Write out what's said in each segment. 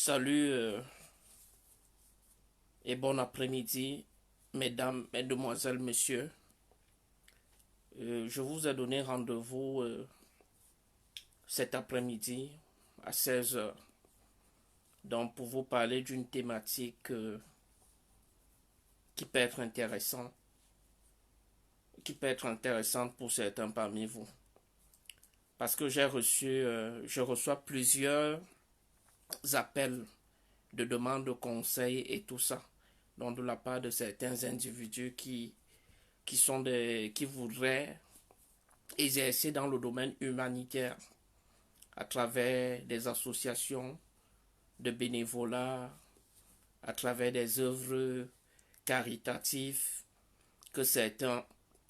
Salut et bon après-midi, mesdames, mesdemoiselles, messieurs. Je vous ai donné rendez-vous cet après-midi à 16 heures. Donc pour vous parler d'une thématique qui peut être intéressante pour certains parmi vous. Parce que je reçois plusieurs appels de demandes de conseils et tout ça. Donc de la part de certains individus qui voudraient exercer dans le domaine humanitaire à travers des associations de bénévolat, à travers des œuvres caritatives que certains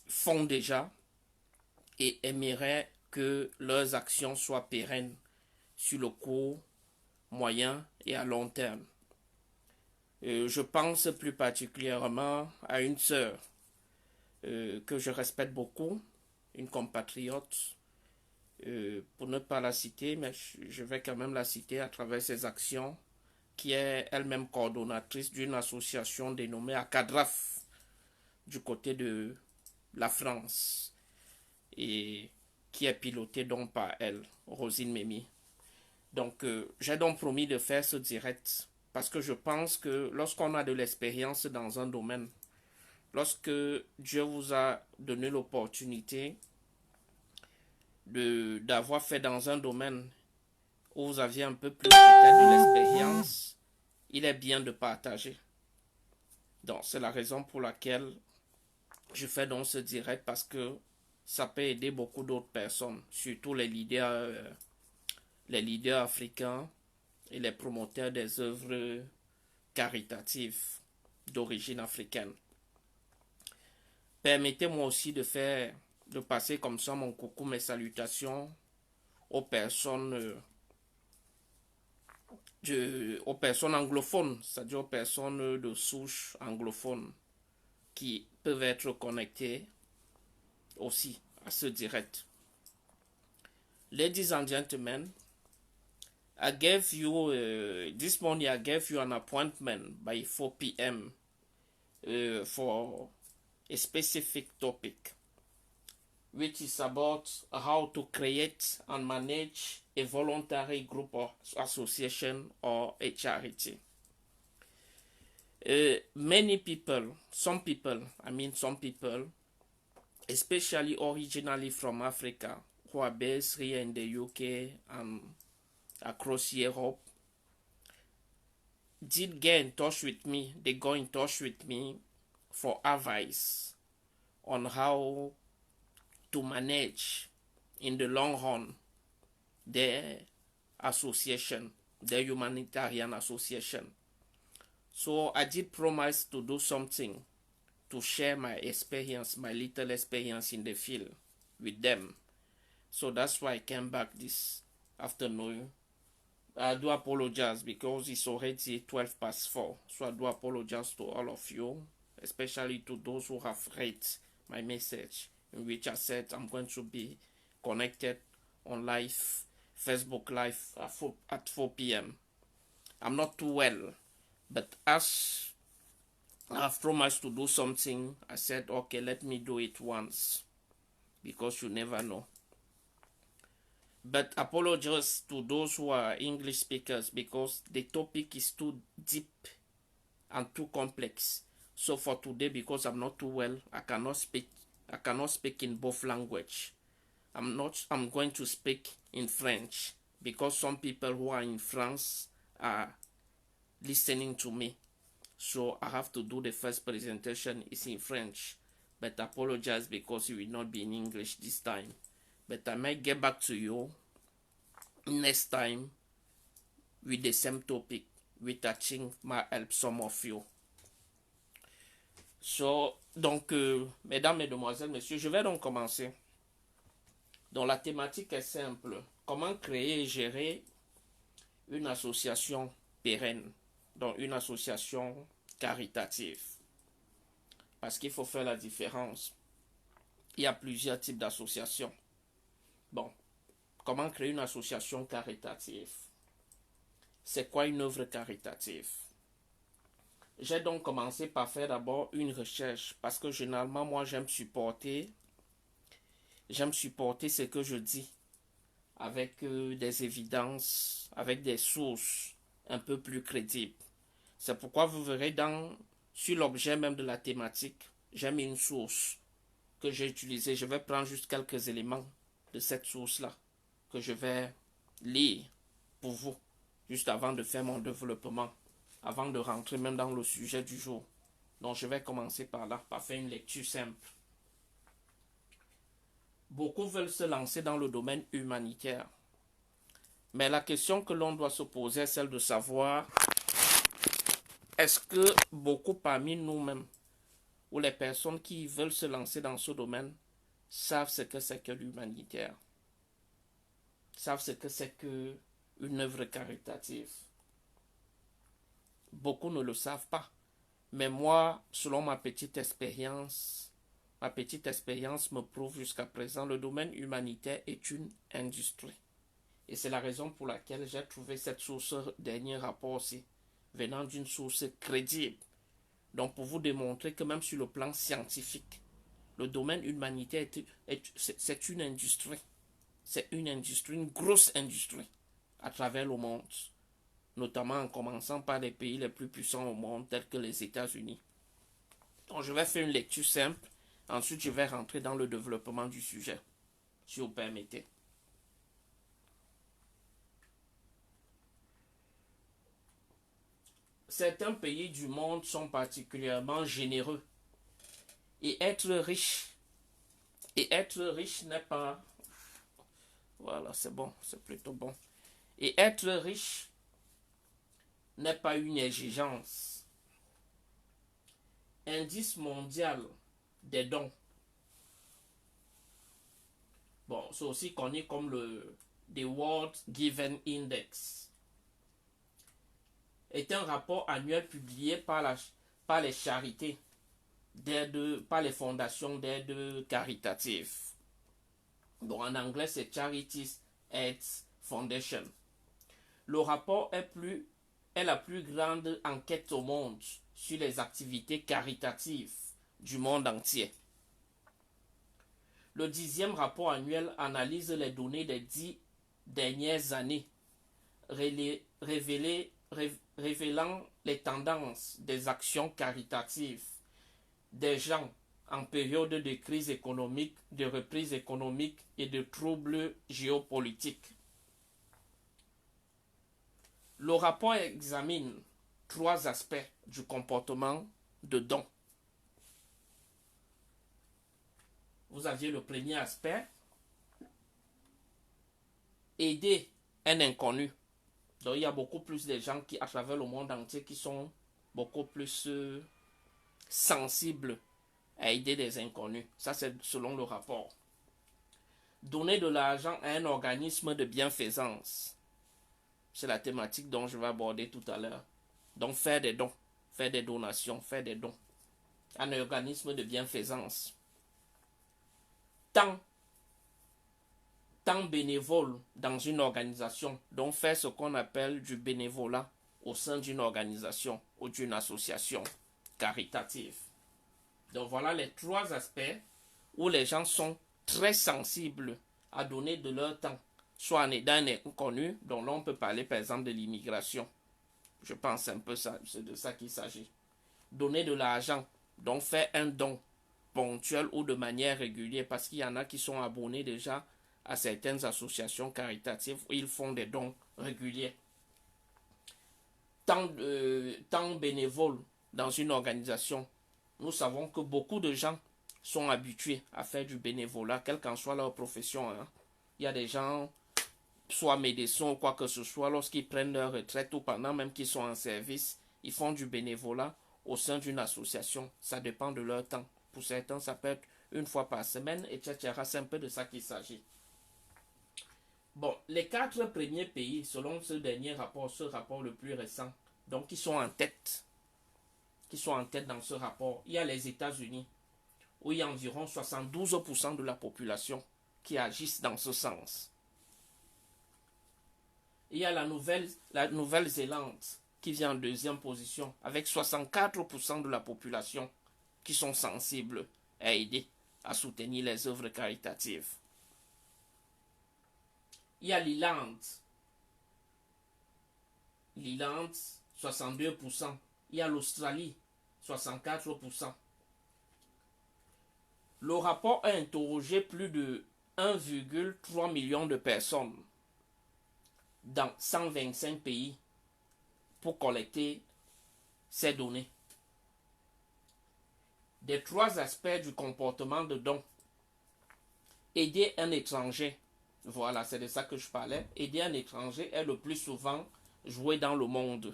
font déjà et aimeraient que leurs actions soient pérennes sur le court, moyen et à long terme. Je pense plus particulièrement à une sœur que je respecte beaucoup, une compatriote, pour ne pas la citer, mais je vais quand même la citer à travers ses actions, qui est elle-même coordonnatrice d'une association dénommée ACADRAF du côté de la France et qui est pilotée donc par elle, Rosine Mémy. Donc j'ai donc promis de faire ce direct parce que je pense que lorsqu'on a de l'expérience dans un domaine, lorsque Dieu vous a donné l'opportunité d'avoir fait dans un domaine où vous aviez un peu plus peut-être de l'expérience, il est bien de partager. Donc c'est la raison pour laquelle je fais donc ce direct, parce que ça peut aider beaucoup d'autres personnes, surtout les leaders africains et les promoteurs des œuvres caritatives d'origine africaine. Permettez-moi aussi de passer comme ça mon coucou, mes salutations aux personnes aux personnes anglophones, c'est-à-dire aux personnes de souche anglophone qui peuvent être connectées aussi à ce direct. Ladies and gentlemen, I gave you this morning I gave you an appointment by 4 p.m. For a specific topic, which is about how to create and manage a voluntary group or association or a charity. Some people, especially originally from Africa, who are based here in the UK and across Europe, did get in touch with me. They got in touch with me for advice on how to manage in the long run their association, their humanitarian association. So I did promise to do something to share my experience, my little experience in the field with them. So that's why I came back this afternoon. I do apologize because it's already 12 past 4. So I do apologize to all of you, especially to those who have read my message, in which I said I'm going to be connected on live, Facebook Live at 4 p.m. I'm not too well, but as I've promised to do something, I said, okay, let me do it once, because you never know. But apologies to those who are English speakers, because the topic is too deep and too complex. So for today, because I'm not too well, I cannot speak in both language. I'm going to speak in French, because some people who are in France are listening to me. So I have to do the first presentation is in French. But I apologize because it will not be in English this time. But I might get back to you next time with the same topic, which I think might help some of you. So, donc, mesdames, mesdemoiselles, messieurs, je vais donc commencer. Donc, la thématique est simple. Comment créer et gérer une association pérenne, donc une association caritative. Parce qu'il faut faire la différence. Il y a plusieurs types d'associations. Bon, comment créer une association caritative? c'est quoi une œuvre caritative? J'ai donc commencé par faire d'abord une recherche parce que généralement, moi, j'aime supporter ce que je dis avec des évidences, avec des sources un peu plus crédibles. C'est pourquoi vous verrez sur l'objet même de la thématique, j'ai mis une source que j'ai utilisée. Je vais prendre juste quelques éléments de cette source-là que je vais lire pour vous, juste avant de faire mon développement, avant de rentrer même dans le sujet du jour. Donc je vais commencer par là, par faire une lecture simple. Beaucoup veulent se lancer dans le domaine humanitaire. Mais la question que l'on doit se poser est celle de savoir, est-ce que beaucoup parmi nous-mêmes, ou les personnes qui veulent se lancer dans ce domaine, savent ce que c'est que l'humanitaire, savent ce que c'est qu'une œuvre caritative? Beaucoup ne le savent pas. Mais moi, selon ma petite expérience me prouve jusqu'à présent, le domaine humanitaire est une industrie. Et c'est la raison pour laquelle j'ai trouvé cette source, dernier rapport aussi, venant d'une source crédible. Donc pour vous démontrer que même sur le plan scientifique, le domaine humanitaire c'est une industrie. C'est une industrie, une grosse industrie à travers le monde, notamment en commençant par les pays les plus puissants au monde, tels que les États-Unis. Donc je vais faire une lecture simple, ensuite je vais rentrer dans le développement du sujet, si vous permettez. Certains pays du monde sont particulièrement généreux. Et être riche n'est pas... Voilà, c'est bon, c'est plutôt bon. Et être riche n'est pas une exigence. Indice mondial des dons. Bon, c'est aussi connu comme le The World Given Index. Est un rapport annuel publié par les charités, par les fondations d'aide caritative. Donc en anglais, c'est Charities Aid Foundation. Le rapport est la plus grande enquête au monde sur les activités caritatives du monde entier. Le 10e rapport annuel analyse les données des 10 dernières années, révélant les tendances des actions caritatives des gens en période de crise économique, de reprise économique et de troubles géopolitiques. Le rapport examine 3 aspects du comportement de don. Vous aviez le premier aspect, aider un inconnu. Donc il y a beaucoup plus de gens qui, à travers le monde entier, qui sont beaucoup plus sensibles à aider des inconnus. Ça, c'est selon le rapport. Donner de l'argent à un organisme de bienfaisance. C'est la thématique dont je vais aborder tout à l'heure. Donc faire des dons, faire des donations, faire des dons. Un organisme de bienfaisance. Tant bénévole dans une organisation, donc faire ce qu'on appelle du bénévolat au sein d'une organisation ou d'une association caritative. Donc voilà les 3 aspects où les gens sont très sensibles à donner de leur temps, soit en aidant un inconnu, dont l'on peut parler par exemple de l'immigration. Je pense un peu ça, c'est de ça qu'il s'agit. Donner de l'argent, donc faire un don ponctuel ou de manière régulière, parce qu'il y en a qui sont abonnés déjà à certaines associations caritatives où ils font des dons réguliers. Tant bénévole dans une organisation, nous savons que beaucoup de gens sont habitués à faire du bénévolat, quelle qu'en soit leur profession. Il y a des gens, soit médecins ou quoi que ce soit, lorsqu'ils prennent leur retraite ou pendant même qu'ils sont en service, ils font du bénévolat au sein d'une association. Ça dépend de leur temps. Pour certains, ça peut être une fois par semaine, etc. C'est un peu de ça qu'il s'agit. Bon, les 4 premiers pays, selon ce dernier rapport, ce rapport le plus récent, donc qui sont en tête dans ce rapport, il y a les États-Unis, où il y a environ 72% de la population qui agissent dans ce sens. Il y a la Nouvelle-Zélande qui vient en deuxième position avec 64% de la population qui sont sensibles à aider, à soutenir les œuvres caritatives. Il y a l'Irlande. L'Irlande, 62%. Il y a l'Australie, 64%. Le rapport a interrogé plus de 1,3 million de personnes dans 125 pays pour collecter ces données. Des trois aspects du comportement de don. Aider un étranger, voilà, c'est de ça que je parlais. Aider un étranger est le plus souvent joué dans le monde,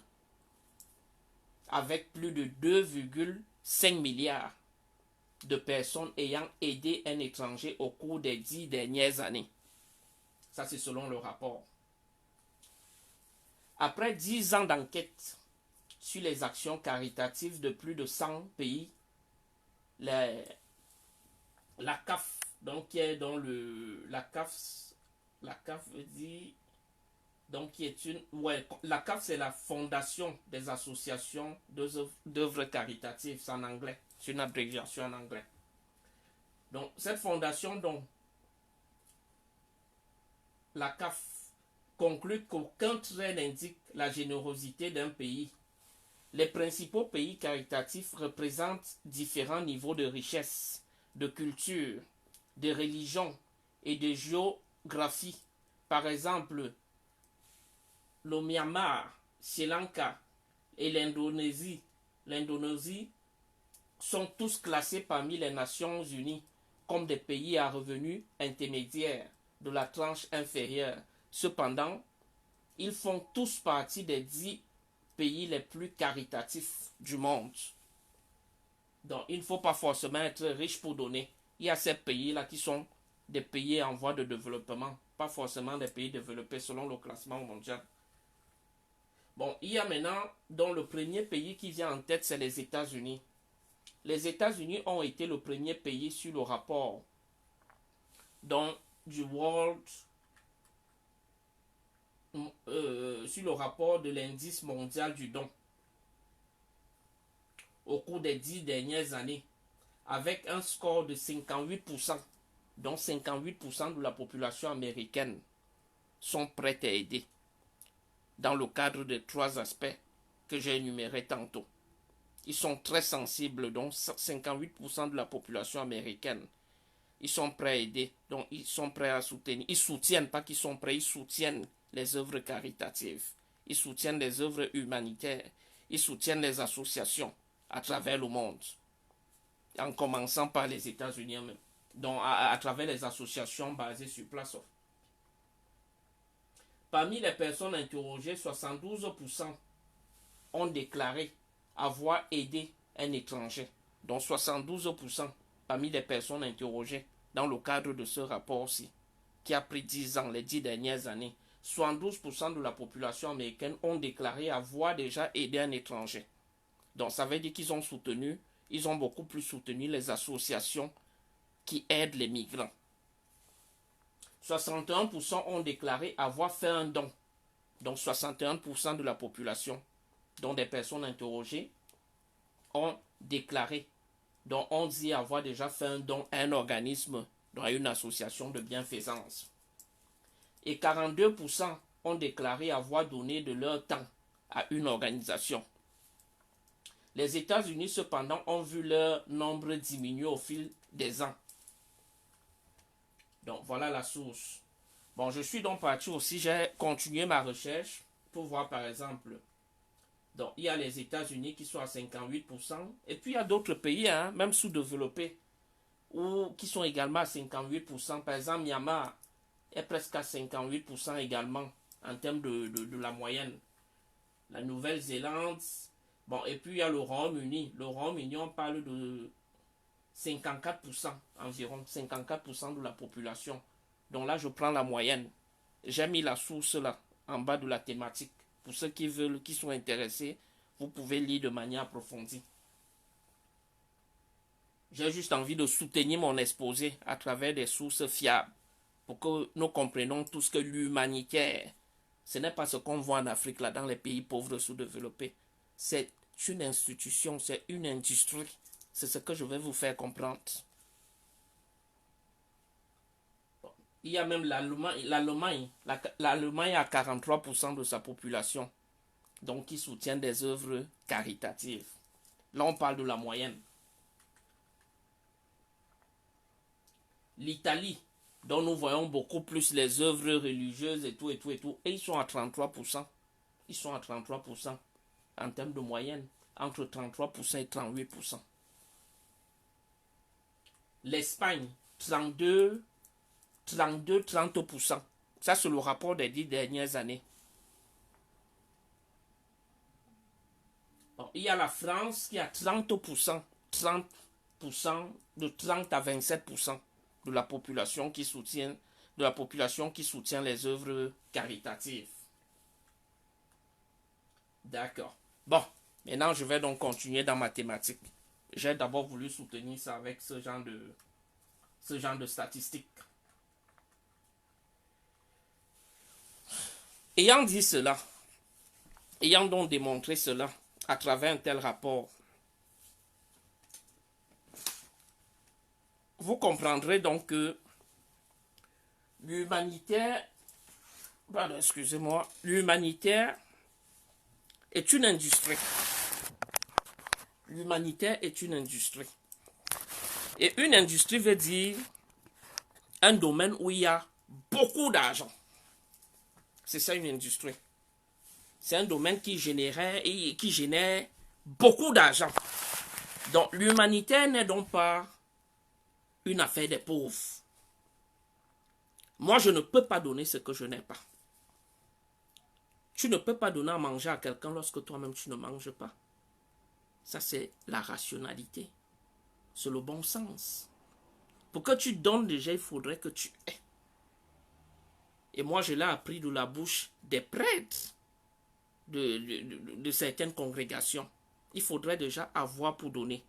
avec plus de 2,5 milliards de personnes ayant aidé un étranger au cours des 10 dernières années. Ça, c'est selon le rapport. Après 10 ans d'enquête sur les actions caritatives de plus de 100 pays, la CAF, donc qui est dans la CAF veut dire, donc qui est la CAF, c'est la Fondation des associations d'œuvres caritatives, c'est en anglais, c'est une abréviation en anglais. Donc cette fondation, donc la CAF conclut qu'aucun trait n'indique la générosité d'un pays. Les principaux pays caritatifs représentent différents niveaux de richesse, de culture, de religion et de géographie. Par exemple, le Myanmar, Sri Lanka et l'Indonésie sont tous classés parmi les Nations Unies comme des pays à revenus intermédiaires de la tranche inférieure. Cependant, ils font tous partie des 10 pays les plus caritatifs du monde. Donc, il ne faut pas forcément être riche pour donner. Il y a ces pays-là qui sont des pays en voie de développement, pas forcément des pays développés selon le classement mondial. Bon, il y a maintenant, donc le premier pays qui vient en tête, c'est les États-Unis. Les États-Unis ont été le premier pays sur le rapport donc, du World sur le rapport de l'indice mondial du don au cours des 10 dernières années, avec un score de 58%, dont 58% de la population américaine sont prêts à aider, dans le cadre des trois aspects que j'ai énumérés tantôt. Ils sont très sensibles, donc 58% de la population américaine, ils sont prêts à aider, donc ils sont prêts à soutenir. Ils soutiennent, pas qu'ils sont prêts, ils soutiennent les œuvres caritatives, ils soutiennent les œuvres humanitaires, ils soutiennent les associations à travers le monde, en commençant par les États-Unis même, donc à travers les associations basées sur place. Parmi les personnes interrogées, 72% ont déclaré avoir aidé un étranger, dont 72% parmi les personnes interrogées dans le cadre de ce rapport-ci, qui a pris 10 ans, les 10 dernières années. 72% de la population américaine ont déclaré avoir déjà aidé un étranger. Donc ça veut dire qu'ils ont soutenu, ils ont beaucoup plus soutenu les associations qui aident les migrants. 61% ont déclaré avoir fait un don. Donc 61% de la population, dont des personnes interrogées, ont déclaré, dont on dit avoir déjà fait un don à un organisme, à une association de bienfaisance. Et 42% ont déclaré avoir donné de leur temps à une organisation. Les États-Unis, cependant, ont vu leur nombre diminuer au fil des ans. Donc, voilà la source. Bon, je suis donc parti aussi, j'ai continué ma recherche pour voir, par exemple, donc, il y a les États-Unis qui sont à 58%, et puis il y a d'autres pays, même sous-développés, qui sont également à 58%. Par exemple, Myanmar est presque à 58% également, en termes de la moyenne. La Nouvelle-Zélande, bon, et puis il y a le Royaume-Uni. Le Royaume-Uni, on parle de 54%, environ 54% de la population. Donc là, je prends la moyenne. J'ai mis la source là, en bas de la thématique. Pour ceux qui veulent, qui sont intéressés, vous pouvez lire de manière approfondie. J'ai juste envie de soutenir mon exposé à travers des sources fiables pour que nous comprenions tout ce que l'humanitaire Ce n'est pas ce qu'on voit en Afrique, là, dans les pays pauvres sous-développés. C'est une institution, c'est une industrie. C'est ce que je vais vous faire comprendre. Il y a même l'Allemagne. L'Allemagne a 43% de sa population. Donc, qui soutient des œuvres caritatives. Là, on parle de la moyenne. L'Italie, dont nous voyons beaucoup plus les œuvres religieuses et tout, et ils sont à 33%. Ils sont à 33% en termes de moyenne, entre 33% et 38%. L'Espagne, 30%. Ça, c'est le rapport des 10 dernières années. Bon, il y a la France qui a 30%, de 30 à 27% de la population qui soutient les œuvres caritatives. D'accord. Bon, maintenant je vais donc continuer dans ma thématique. J'ai d'abord voulu soutenir ça avec ce genre de statistiques. Ayant dit cela, ayant donc démontré cela à travers un tel rapport, vous comprendrez donc que l'humanitaire est une industrie. L'humanitaire est une industrie. Et une industrie veut dire un domaine où il y a beaucoup d'argent. C'est ça une industrie. C'est un domaine qui génère beaucoup d'argent. Donc l'humanitaire n'est donc pas une affaire des pauvres. Moi, je ne peux pas donner ce que je n'ai pas. Tu ne peux pas donner à manger à quelqu'un lorsque toi-même tu ne manges pas. Ça, c'est la rationalité. C'est le bon sens. Pour que tu donnes déjà, il faudrait que tu aies. Et moi, je l'ai appris de la bouche des prêtres de certaines congrégations. Il faudrait déjà avoir pour donner.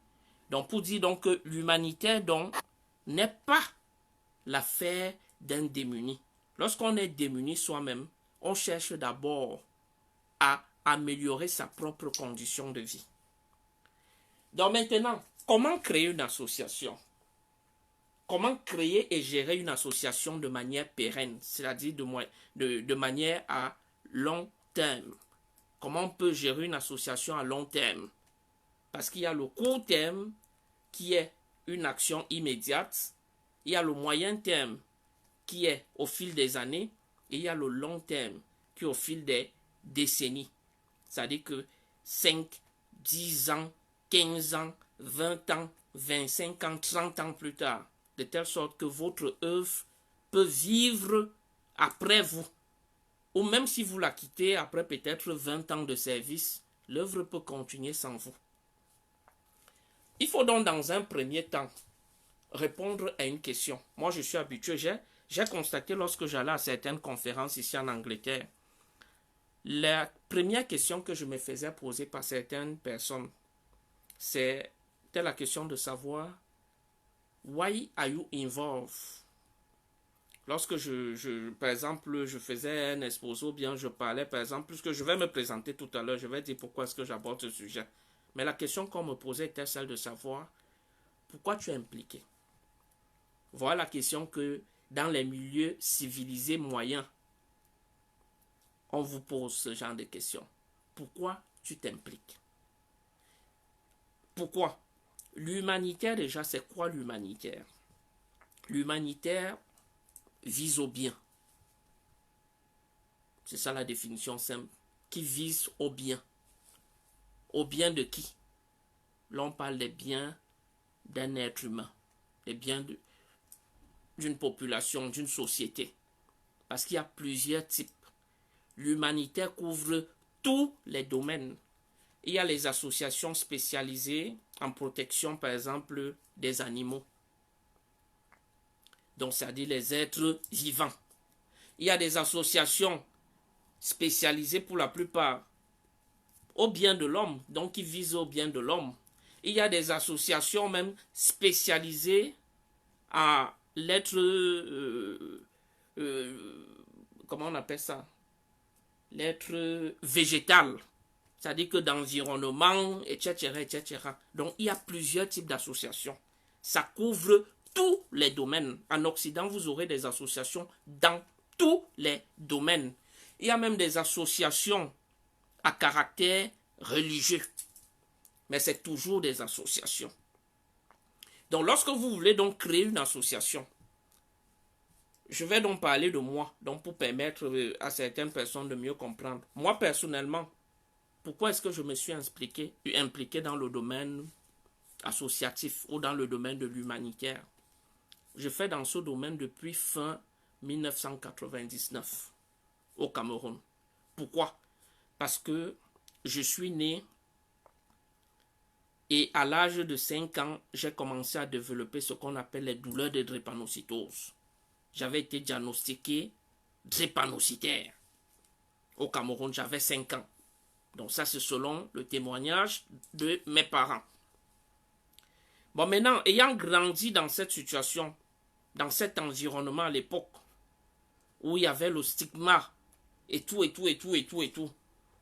Donc, pour dire donc que l'humanitaire n'est pas l'affaire d'un démuni. Lorsqu'on est démuni soi-même, on cherche d'abord à améliorer sa propre condition de vie. Donc maintenant, comment créer une association? Comment créer et gérer une association de manière pérenne, c'est-à-dire de manière à long terme? Comment on peut gérer une association à long terme? Parce qu'il y a le court terme qui est une action immédiate, il y a le moyen terme qui est au fil des années, et il y a le long terme qui est au fil des décennies. C'est-à-dire que 5, 10 ans, 15 ans, 20 ans, 25 ans, 30 ans plus tard, de telle sorte que votre œuvre peut vivre après vous. Ou même si vous la quittez après peut-être 20 ans de service, l'œuvre peut continuer sans vous. Il faut donc dans un premier temps répondre à une question. Moi, je suis habitué, j'ai constaté lorsque j'allais à certaines conférences ici en Angleterre, la première question que je me faisais poser par certaines personnes, c'était la question de savoir why are you involved? Lorsque par exemple, je faisais un exposé ou bien je parlais, par exemple, puisque je vais me présenter tout à l'heure, je vais dire pourquoi est-ce que j'aborde ce sujet. Mais la question qu'on me posait était celle de savoir pourquoi tu es impliqué. Voilà la question que dans les milieux civilisés moyens, on vous pose ce genre de questions. Pourquoi tu t'impliques? Pourquoi? L'humanitaire déjà, c'est quoi l'humanitaire? L'humanitaire vise au bien. C'est ça la définition simple. Qui vise au bien. Au bien de qui? Là, on parle des biens d'un être humain. Des biens d'une population, d'une société. Parce qu'il y a plusieurs types. L'humanitaire couvre tous les domaines. Il y a les associations spécialisées en protection, par exemple, des animaux. Donc, c'est-à-dire les êtres vivants. Il y a des associations spécialisées pour la plupart au bien de l'homme, donc qui visent au bien de l'homme. Il y a des associations même spécialisées à l'être, comment on appelle ça? l'être végétal, c'est-à-dire que d'environnement, etc., etc. Donc, il y a plusieurs types d'associations. Ça couvre tous les domaines. En Occident, vous aurez des associations dans tous les domaines. Il y a même des associations à caractère religieux. Mais c'est toujours des associations. Donc, lorsque vous voulez donc créer une association, je vais donc parler de moi, donc pour permettre à certaines personnes de mieux comprendre. Moi, personnellement, pourquoi est-ce que je me suis impliqué dans le domaine associatif ou dans le domaine de l'humanitaire? Je fais dans ce domaine depuis fin 1999 au Cameroun. Pourquoi? Parce que je suis né et à l'âge de 5 ans, j'ai commencé à développer ce qu'on appelle les douleurs de drépanocytose. J'avais été diagnostiqué drépanocytaire. Au Cameroun, j'avais 5 ans. Donc ça, c'est selon le témoignage de mes parents. Bon, maintenant, ayant grandi dans cette situation, dans cet environnement à l'époque, où il y avait le stigma, et tout,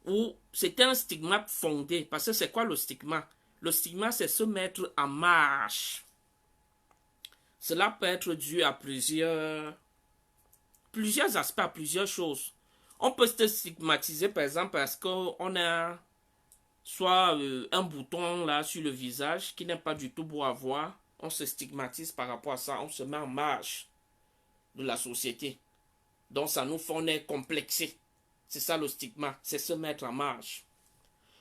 où c'était un stigma fondé, parce que c'est quoi le stigma? Le stigma, c'est se mettre en marche. Cela peut être dû à plusieurs aspects, à plusieurs choses. On peut se stigmatiser, par exemple, parce qu'on a soit un bouton là sur le visage qui n'est pas du tout beau à voir. On se stigmatise par rapport à ça. On se met en marge de la société. Donc ça nous fait, on est complexé. C'est ça le stigma, c'est se mettre en marge.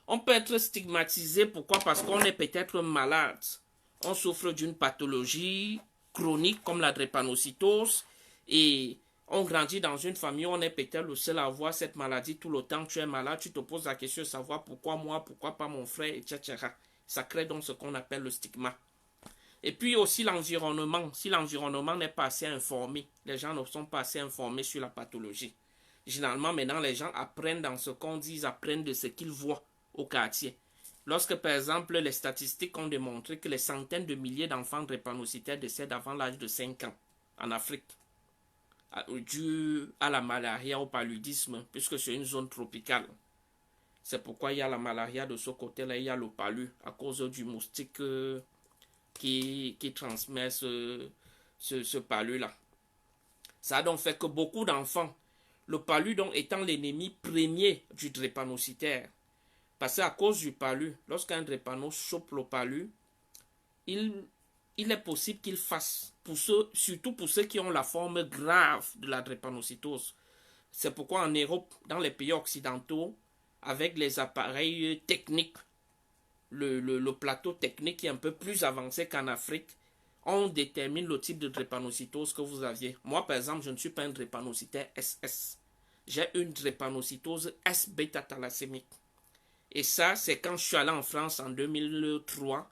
On peut être stigmatisé, pourquoi? Parce qu'on est peut-être malade. On souffre d'une pathologie chronique comme la drépanocytose et on grandit dans une famille où on est peut-être le seul à avoir cette maladie tout le temps. Tu es malade, tu te poses la question de savoir pourquoi moi, pourquoi pas mon frère, etc. Ça crée donc ce qu'on appelle le stigma. Et puis aussi l'environnement. Si l'environnement n'est pas assez informé, les gens ne sont pas assez informés sur la pathologie. Généralement, maintenant, les gens apprennent dans ce qu'on dit, ils apprennent de ce qu'ils voient au quartier. Lorsque, par exemple, les statistiques ont démontré que les centaines de milliers d'enfants drépanocytaires décèdent avant l'âge de 5 ans en Afrique, dû à la malaria, au paludisme, puisque c'est une zone tropicale. C'est pourquoi il y a la malaria de ce côté-là, il y a le palu, à cause du moustique qui transmet ce palu-là. Ça a donc fait que beaucoup d'enfants, le palu donc étant l'ennemi premier du drépanocytaire, parce qu'à cause du palu, lorsqu'un drépano chope le palu, il est possible qu'il fasse, surtout pour ceux qui ont la forme grave de la drépanocytose. C'est pourquoi en Europe, dans les pays occidentaux, avec les appareils techniques, le plateau technique est un peu plus avancé qu'en Afrique, on détermine le type de drépanocytose que vous aviez. Moi, par exemple, je ne suis pas un drépanocytaire SS. J'ai une drépanocytose S-bêta-thalassémique. Et ça, c'est quand je suis allé en France en 2003,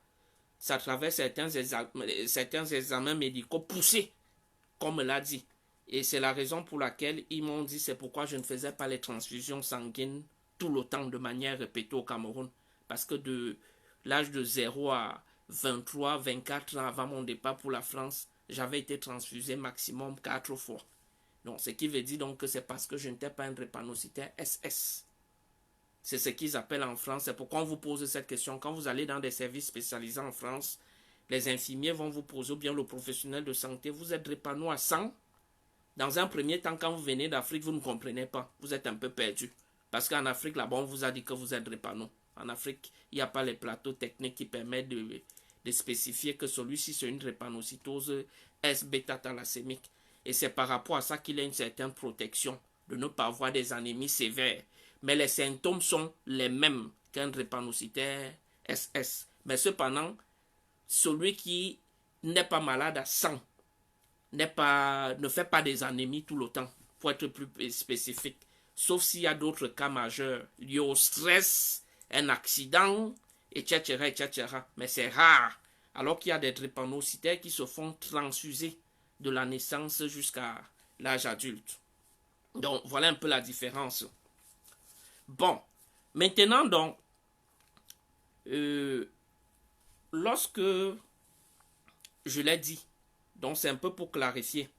ça travers certains examens médicaux poussés, comme me l'a dit. Et c'est la raison pour laquelle ils m'ont dit, c'est pourquoi je ne faisais pas les transfusions sanguines tout le temps de manière répétée au Cameroun. Parce que de l'âge de 0 à 23, 24 ans avant mon départ pour la France, j'avais été transfusé maximum 4 fois. Donc, ce qui veut dire donc que c'est parce que je n'étais pas un drépanocytaire SS. C'est ce qu'ils appellent en France. C'est pourquoi on vous pose cette question. Quand vous allez dans des services spécialisés en France, les infirmiers vont vous poser, ou bien le professionnel de santé, vous êtes drépano à 100. Dans un premier temps, quand vous venez d'Afrique, vous ne comprenez pas. Vous êtes un peu perdu. Parce qu'en Afrique, là-bas, on vous a dit que vous êtes drépano. En Afrique, il n'y a pas les plateaux techniques qui permettent de spécifier que celui-ci, c'est une drépanocytose S-bêta-thalassémique. Et c'est par rapport à ça qu'il a une certaine protection de ne pas avoir des anémies sévères. Mais les symptômes sont les mêmes qu'un drépanocytaire SS. Mais cependant, celui qui n'est pas malade à 100 ne fait pas des anémies tout le temps, pour être plus spécifique. Sauf s'il y a d'autres cas majeurs liés au stress, un accident, etc., etc. Mais c'est rare. Alors qu'il y a des drépanocytaires qui se font transfuser de la naissance jusqu'à l'âge adulte. Donc, voilà un peu la différence. Bon, maintenant donc, lorsque je l'ai dit, donc c'est un peu pour clarifier,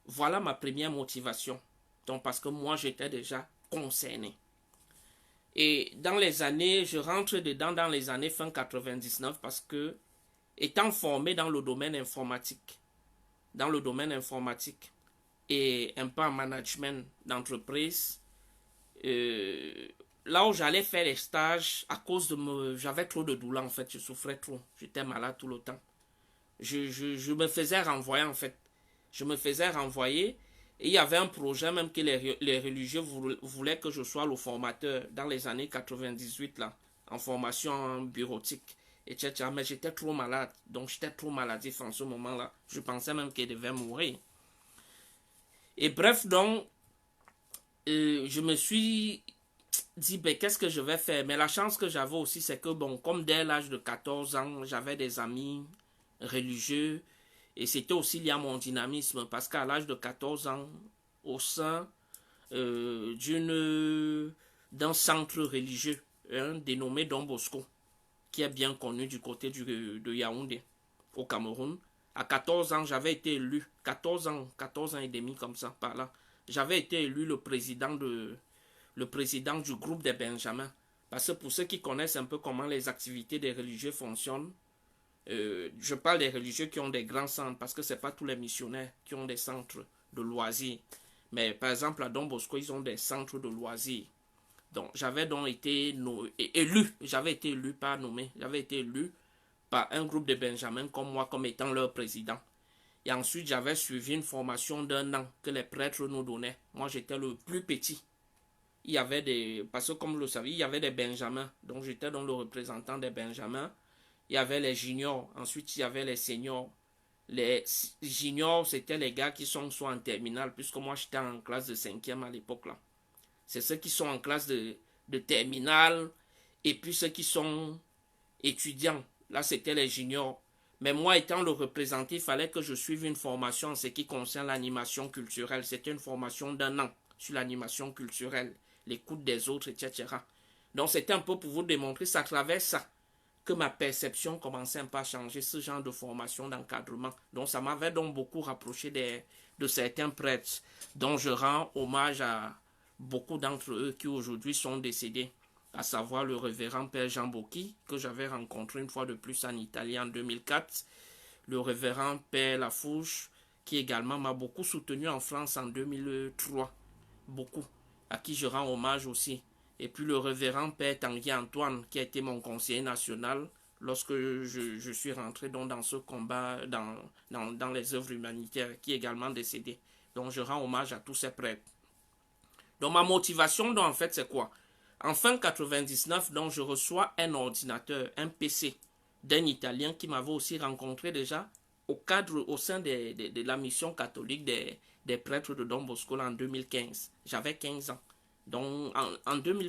voilà ma première motivation. Donc parce que moi j'étais déjà concernés. Et dans les années, je rentre dedans dans les années fin 99 parce que, étant formé dans le domaine informatique, et un peu en management d'entreprise, là où j'allais faire les stages, à cause de j'avais trop de douleurs en fait, je souffrais trop, j'étais malade tout le temps. Je me faisais renvoyer en fait. Je me faisais renvoyer et il y avait un projet même que les religieux voulaient que je sois le formateur dans les années 98 là, en formation bureautique, etc. Mais j'étais trop malade, donc j'étais trop maladif en ce moment-là. Je pensais même qu'il devait mourir. Et bref, donc, je me suis dit, ben, qu'est-ce que je vais faire? Mais la chance que j'avais aussi, c'est que, bon, comme dès l'âge de 14 ans, j'avais des amis religieux, et c'était aussi lié à mon dynamisme, parce qu'à l'âge de 14 ans, au sein d'un centre religieux, dénommé Don Bosco, qui est bien connu du côté de Yaoundé, au Cameroun, à 14 ans, j'avais été élu, 14 ans et demi comme ça, par là, j'avais été élu le président du groupe des Benjamins. Parce que pour ceux qui connaissent un peu comment les activités des religieux fonctionnent, je parle des religieux qui ont des grands centres, parce que ce n'est pas tous les missionnaires qui ont des centres de loisirs. Mais par exemple, à Don Bosco, ils ont des centres de loisirs. Donc, j'avais donc été élu, pas nommé, j'avais été élu par un groupe de Benjamins comme moi, comme étant leur président. Et ensuite, j'avais suivi une formation d'1 an que les prêtres nous donnaient. Moi, j'étais le plus petit. Il y avait parce que comme vous le savez, il y avait des Benjamins. Donc, j'étais donc le représentant des Benjamins. Il y avait les juniors. Ensuite, il y avait les seniors. Les juniors, c'était les gars qui sont soit en terminale, puisque moi, j'étais en classe de 5e à l'époque là. C'est ceux qui sont en classe de terminale. Et puis, ceux qui sont étudiants. Là, c'était les juniors. Mais moi, étant le représentant, il fallait que je suive une formation en ce qui concerne l'animation culturelle. C'était une formation d'1 an sur l'animation culturelle, l'écoute des autres, etc. Donc, c'était un peu pour vous démontrer, c'est à travers ça que ma perception commençait un peu à changer, ce genre de formation d'encadrement. Donc, ça m'avait donc beaucoup rapproché de certains prêtres, dont je rends hommage à beaucoup d'entre eux qui aujourd'hui sont décédés, à savoir le révérend Père Jean Bocchi, que j'avais rencontré une fois de plus en Italie en 2004, le révérend Père Lafouche, qui également m'a beaucoup soutenu en France en 2003, beaucoup, à qui je rends hommage aussi. Et puis le révérend Père Tanguy Antoine, qui a été mon conseiller national lorsque je suis rentré dans ce combat, dans les œuvres humanitaires, qui est également décédé. Donc je rends hommage à tous ces prêtres. Donc ma motivation, donc, en fait, c'est quoi? En fin 99, donc, je reçois un ordinateur, un PC d'un Italien qui m'avait aussi rencontré déjà au sein de la mission catholique des prêtres de Don Bosco en 2015. J'avais 15 ans. Donc en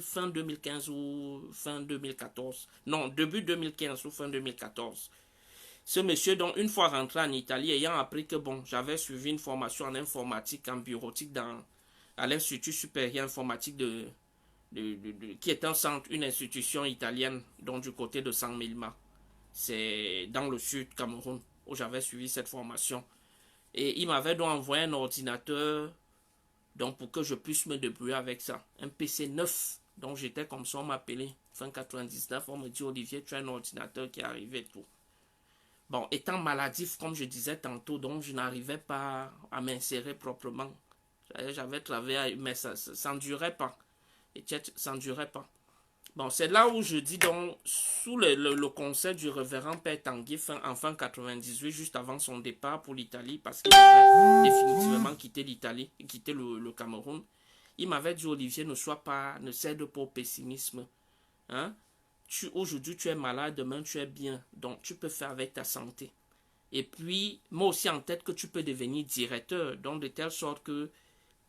fin 2015 ou fin 2014. Non, début 2015 ou fin 2014. Ce monsieur, donc, une fois rentré en Italie, ayant appris que bon, j'avais suivi une formation en informatique, en bureautique à l'Institut supérieur informatique qui est une institution italienne, donc du côté de San Milma. C'est dans le sud Cameroun où j'avais suivi cette formation. Et il m'avait donc envoyé un ordinateur donc pour que je puisse me débrouiller avec ça. Un PC neuf. Donc j'étais comme ça, on m'appelait fin 99, on me dit Olivier, tu as un ordinateur qui est arrivé et tout. Bon, étant maladif, comme je disais tantôt, donc je n'arrivais pas à m'insérer proprement. J'avais travaillé, mais ça ne durait pas. Et ça ne durait pas. Bon, c'est là où je dis donc, sous le conseil du révérend Père Tanguy, en fin 98, juste avant son départ pour l'Italie, parce qu'il avait définitivement quitté l'Italie, quitté le Cameroun, il m'avait dit, Olivier, ne cède pas au pessimisme. Hein? Aujourd'hui, tu es malade, demain, tu es bien. Donc, tu peux faire avec ta santé. Et puis, moi aussi en tête que tu peux devenir directeur, donc de telle sorte que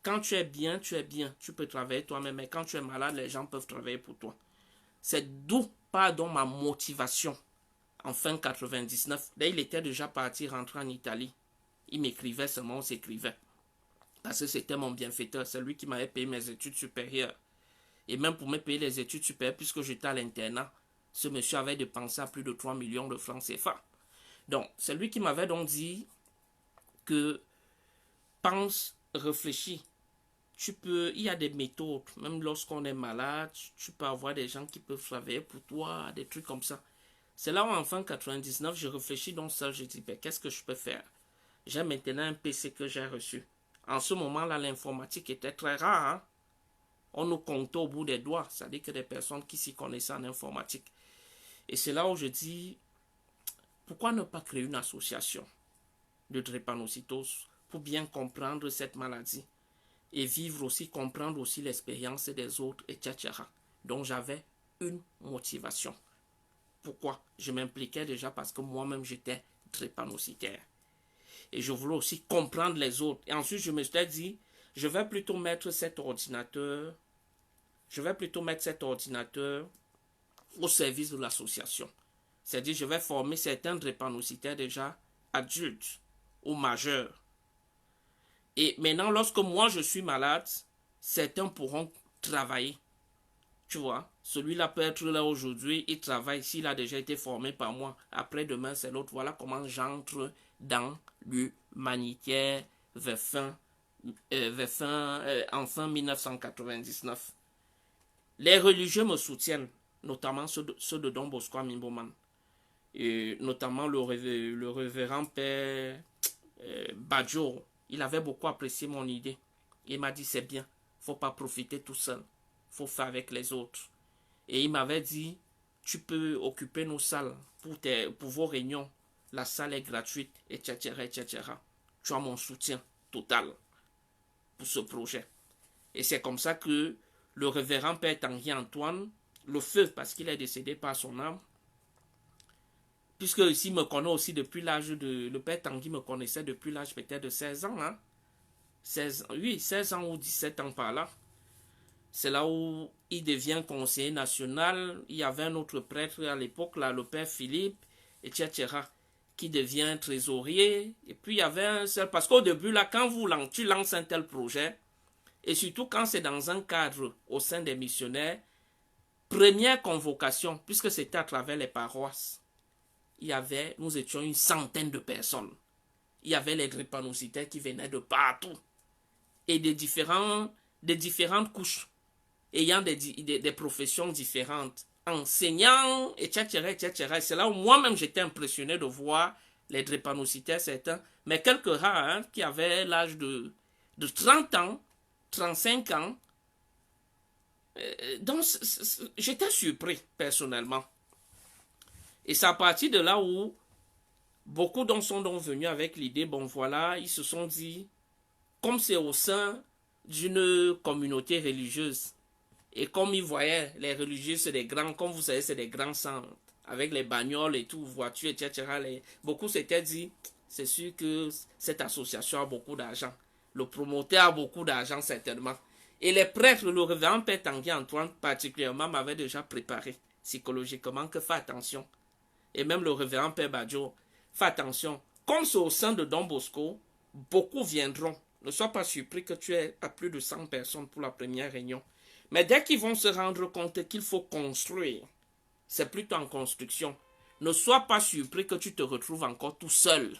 quand tu es bien, tu peux travailler toi-même, mais quand tu es malade, les gens peuvent travailler pour toi. C'est d'où pardon ma motivation en fin 99. Là, il était déjà parti rentrer en Italie. Il m'écrivait seulement, on s'écrivait. Parce que c'était mon bienfaiteur, c'est lui qui m'avait payé mes études supérieures. Et même pour me payer les études supérieures, puisque j'étais à l'internat, ce monsieur avait dépensé à plus de 3 millions de francs CFA. Donc, c'est lui qui m'avait donc dit que pense, réfléchis. il y a des méthodes, même lorsqu'on est malade, tu peux avoir des gens qui peuvent travailler pour toi, des trucs comme ça. C'est là où en fin 99, je réfléchis donc seul, je dis, ben, qu'est-ce que je peux faire? J'ai maintenant un PC que j'ai reçu. En ce moment-là, l'informatique était très rare. Hein? On nous comptait au bout des doigts, c'est-à-dire que des personnes qui s'y connaissaient en informatique. Et c'est là où je dis, pourquoi ne pas créer une association de drépanocytose pour bien comprendre cette maladie et vivre aussi, comprendre aussi l'expérience des autres, etc. Donc j'avais une motivation. Pourquoi? Je m'impliquais déjà parce que moi-même j'étais drépanocytaire. Et je voulais aussi comprendre les autres. Et ensuite je me suis dit, je vais plutôt mettre cet ordinateur au service de l'association. C'est-à-dire, je vais former certains drépanocytaires déjà adultes ou majeurs. Et maintenant, lorsque moi je suis malade, certains pourront travailler. Tu vois, celui-là peut être là aujourd'hui, il travaille, s'il a déjà été formé par moi. Après demain, c'est l'autre. Voilà comment j'entre dans l'humanitaire en fin 1999. Les religieux me soutiennent, notamment ceux de Don Bosco à Mimboman. Et notamment le révérend père Badjo. Il avait beaucoup apprécié mon idée. Il m'a dit, c'est bien, faut pas profiter tout seul, faut faire avec les autres. Et il m'avait dit, tu peux occuper nos salles pour vos réunions. La salle est gratuite, etc., etc. Tu as mon soutien total pour ce projet. Et c'est comme ça que le révérend père Tanguy Antoine, le feu, parce qu'il est décédé par son âme, puisque ici me connaît aussi depuis l'âge de... Le père Tanguy me connaissait depuis l'âge peut-être de 16 ans. Hein? 16 ans ou 17 ans par là. C'est là où il devient conseiller national. Il y avait un autre prêtre à l'époque, là, le père Philippe, etc., qui devient trésorier. Et puis il y avait un seul... Parce qu'au début, là, quand tu lances un tel projet, et surtout quand c'est dans un cadre au sein des missionnaires, première convocation, puisque c'était à travers les paroisses, nous étions une centaine de personnes. Il y avait les drépanocytaires qui venaient de partout et des différentes couches, ayant des professions différentes, enseignants, etc., etc. Et c'est là où moi-même j'étais impressionné de voir les drépanocytaires, certains, mais quelques rares hein, qui avaient l'âge de 30 ans, 35 ans. Donc, j'étais surpris personnellement. Et c'est à partir de là où beaucoup d'en sont donc venus avec l'idée, bon voilà, ils se sont dit, comme c'est au sein d'une communauté religieuse, et comme ils voyaient les religieux, c'est des grands, comme vous savez, c'est des grands centres, avec les bagnoles et tout, voitures, etc. Beaucoup s'étaient dit, c'est sûr que cette association a beaucoup d'argent. Le promoteur a beaucoup d'argent, certainement. Et les prêtres, le révérend père Tanguy Antoine particulièrement, m'avait déjà préparé psychologiquement que fais attention. Et même le révérend père Badjo, fais attention. Comme c'est au sein de Don Bosco, beaucoup viendront. Ne sois pas surpris que tu aies à plus de 100 personnes pour la première réunion. Mais dès qu'ils vont se rendre compte qu'il faut construire, c'est plutôt en construction. Ne sois pas surpris que tu te retrouves encore tout seul.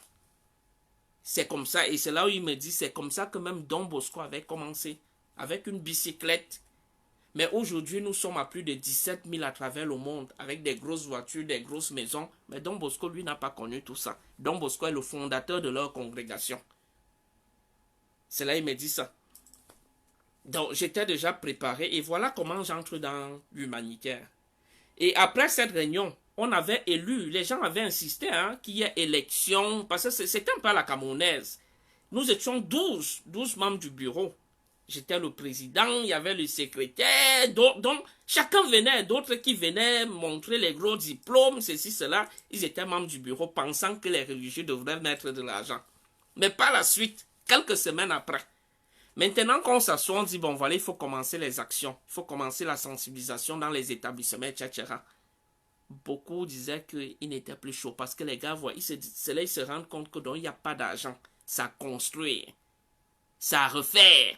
C'est comme ça, et c'est là où il me dit, c'est comme ça que même Don Bosco avait commencé, avec une bicyclette. Mais aujourd'hui, nous sommes à plus de 17 000 à travers le monde, avec des grosses voitures, des grosses maisons. Mais Don Bosco, lui, n'a pas connu tout ça. Don Bosco est le fondateur de leur congrégation. C'est là qu'il me dit ça. Donc, j'étais déjà préparé, et voilà comment j'entre dans l'humanitaire. Et après cette réunion, on avait élu, les gens avaient insisté qu'il y ait élection, parce que c'était un peu à la camerounaise. Nous étions 12 membres du bureau. J'étais le président, il y avait le secrétaire, donc chacun venait, d'autres qui venaient montrer les gros diplômes, ceci, cela. Ils étaient membres du bureau pensant que les religieux devraient mettre de l'argent. Mais par la suite, quelques semaines après, maintenant qu'on s'assoit, on dit, bon voilà, il faut commencer les actions, il faut commencer la sensibilisation dans les établissements, etc. Beaucoup disaient qu'il n'était plus chaud parce que les gars voient, ils se rendent compte que donc il n'y a pas d'argent. Ça construire, ça refaire.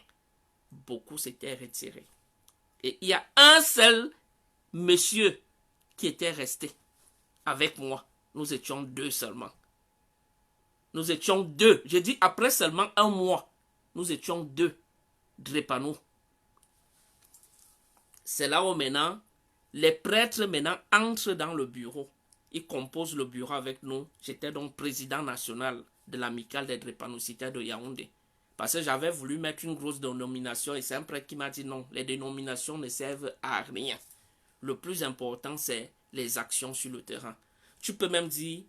Beaucoup s'étaient retirés. Et il y a un seul monsieur qui était resté avec moi. Nous étions 2 seulement. Nous étions 2. J'ai dit après seulement 1 mois, nous étions 2. drépano. C'est là où maintenant, les prêtres maintenant entrent dans le bureau. Ils composent le bureau avec nous. J'étais donc président national de l'amicale des drépanocytaires de Yaoundé. Parce que j'avais voulu mettre une grosse dénomination et c'est un prêtre qui m'a dit non, les dénominations ne servent à rien. Le plus important, c'est les actions sur le terrain. Tu peux même dire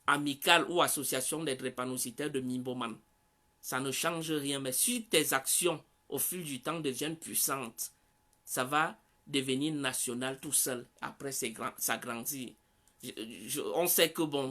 amicale ou association des drépanocytaires de Mimboman. Ça ne change rien, mais si tes actions au fil du temps deviennent puissantes, ça va devenir national tout seul. Après, ça grandit. On sait que bon,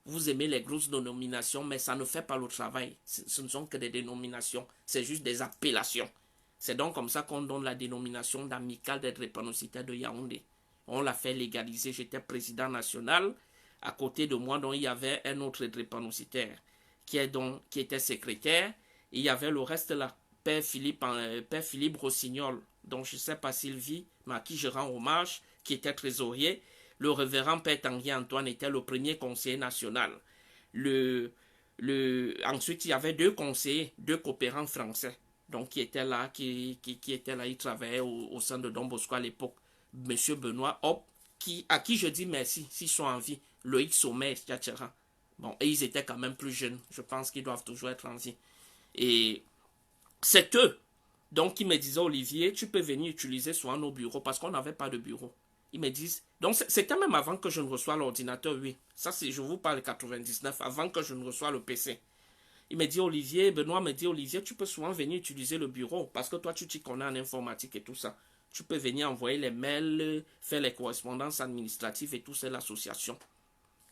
vous aimez les grosses dénominations, mais ça ne fait pas le travail. Ce ne sont que des dénominations. C'est juste des appellations. C'est donc comme ça qu'on donne la dénomination d'amicale des drépanocytaires de Yaoundé. On l'a fait légaliser. J'étais président national. À côté de moi, donc, il y avait un autre drépanocytaire qui était secrétaire. Et il y avait le reste là. Père Philippe Rossignol, dont je ne sais pas s'il vit, mais à qui je rends hommage, qui était trésorier. Le révérend Père Tanguy Antoine était le premier conseiller national. Ensuite, il y avait deux conseillers, deux coopérants français, donc qui étaient là, qui étaient là, ils travaillaient au sein de Don Bosco à l'époque. Monsieur Benoît Hop, à qui je dis merci, s'ils sont en vie. Loïc Sommet, etc. Bon, et ils étaient quand même plus jeunes. Je pense qu'ils doivent toujours être en vie. Et c'est eux, donc, qui me disaient, Olivier, tu peux venir utiliser souvent nos bureaux, parce qu'on n'avait pas de bureau. Ils me disent, donc c'était même avant que je ne reçois l'ordinateur, oui. Ça, je vous parle de 99, avant que je ne reçois le PC. Il me dit, Benoît me dit, Olivier, tu peux souvent venir utiliser le bureau, parce que toi, tu t'y connais en informatique et tout ça. Tu peux venir envoyer les mails, faire les correspondances administratives et tout, c'est l'association.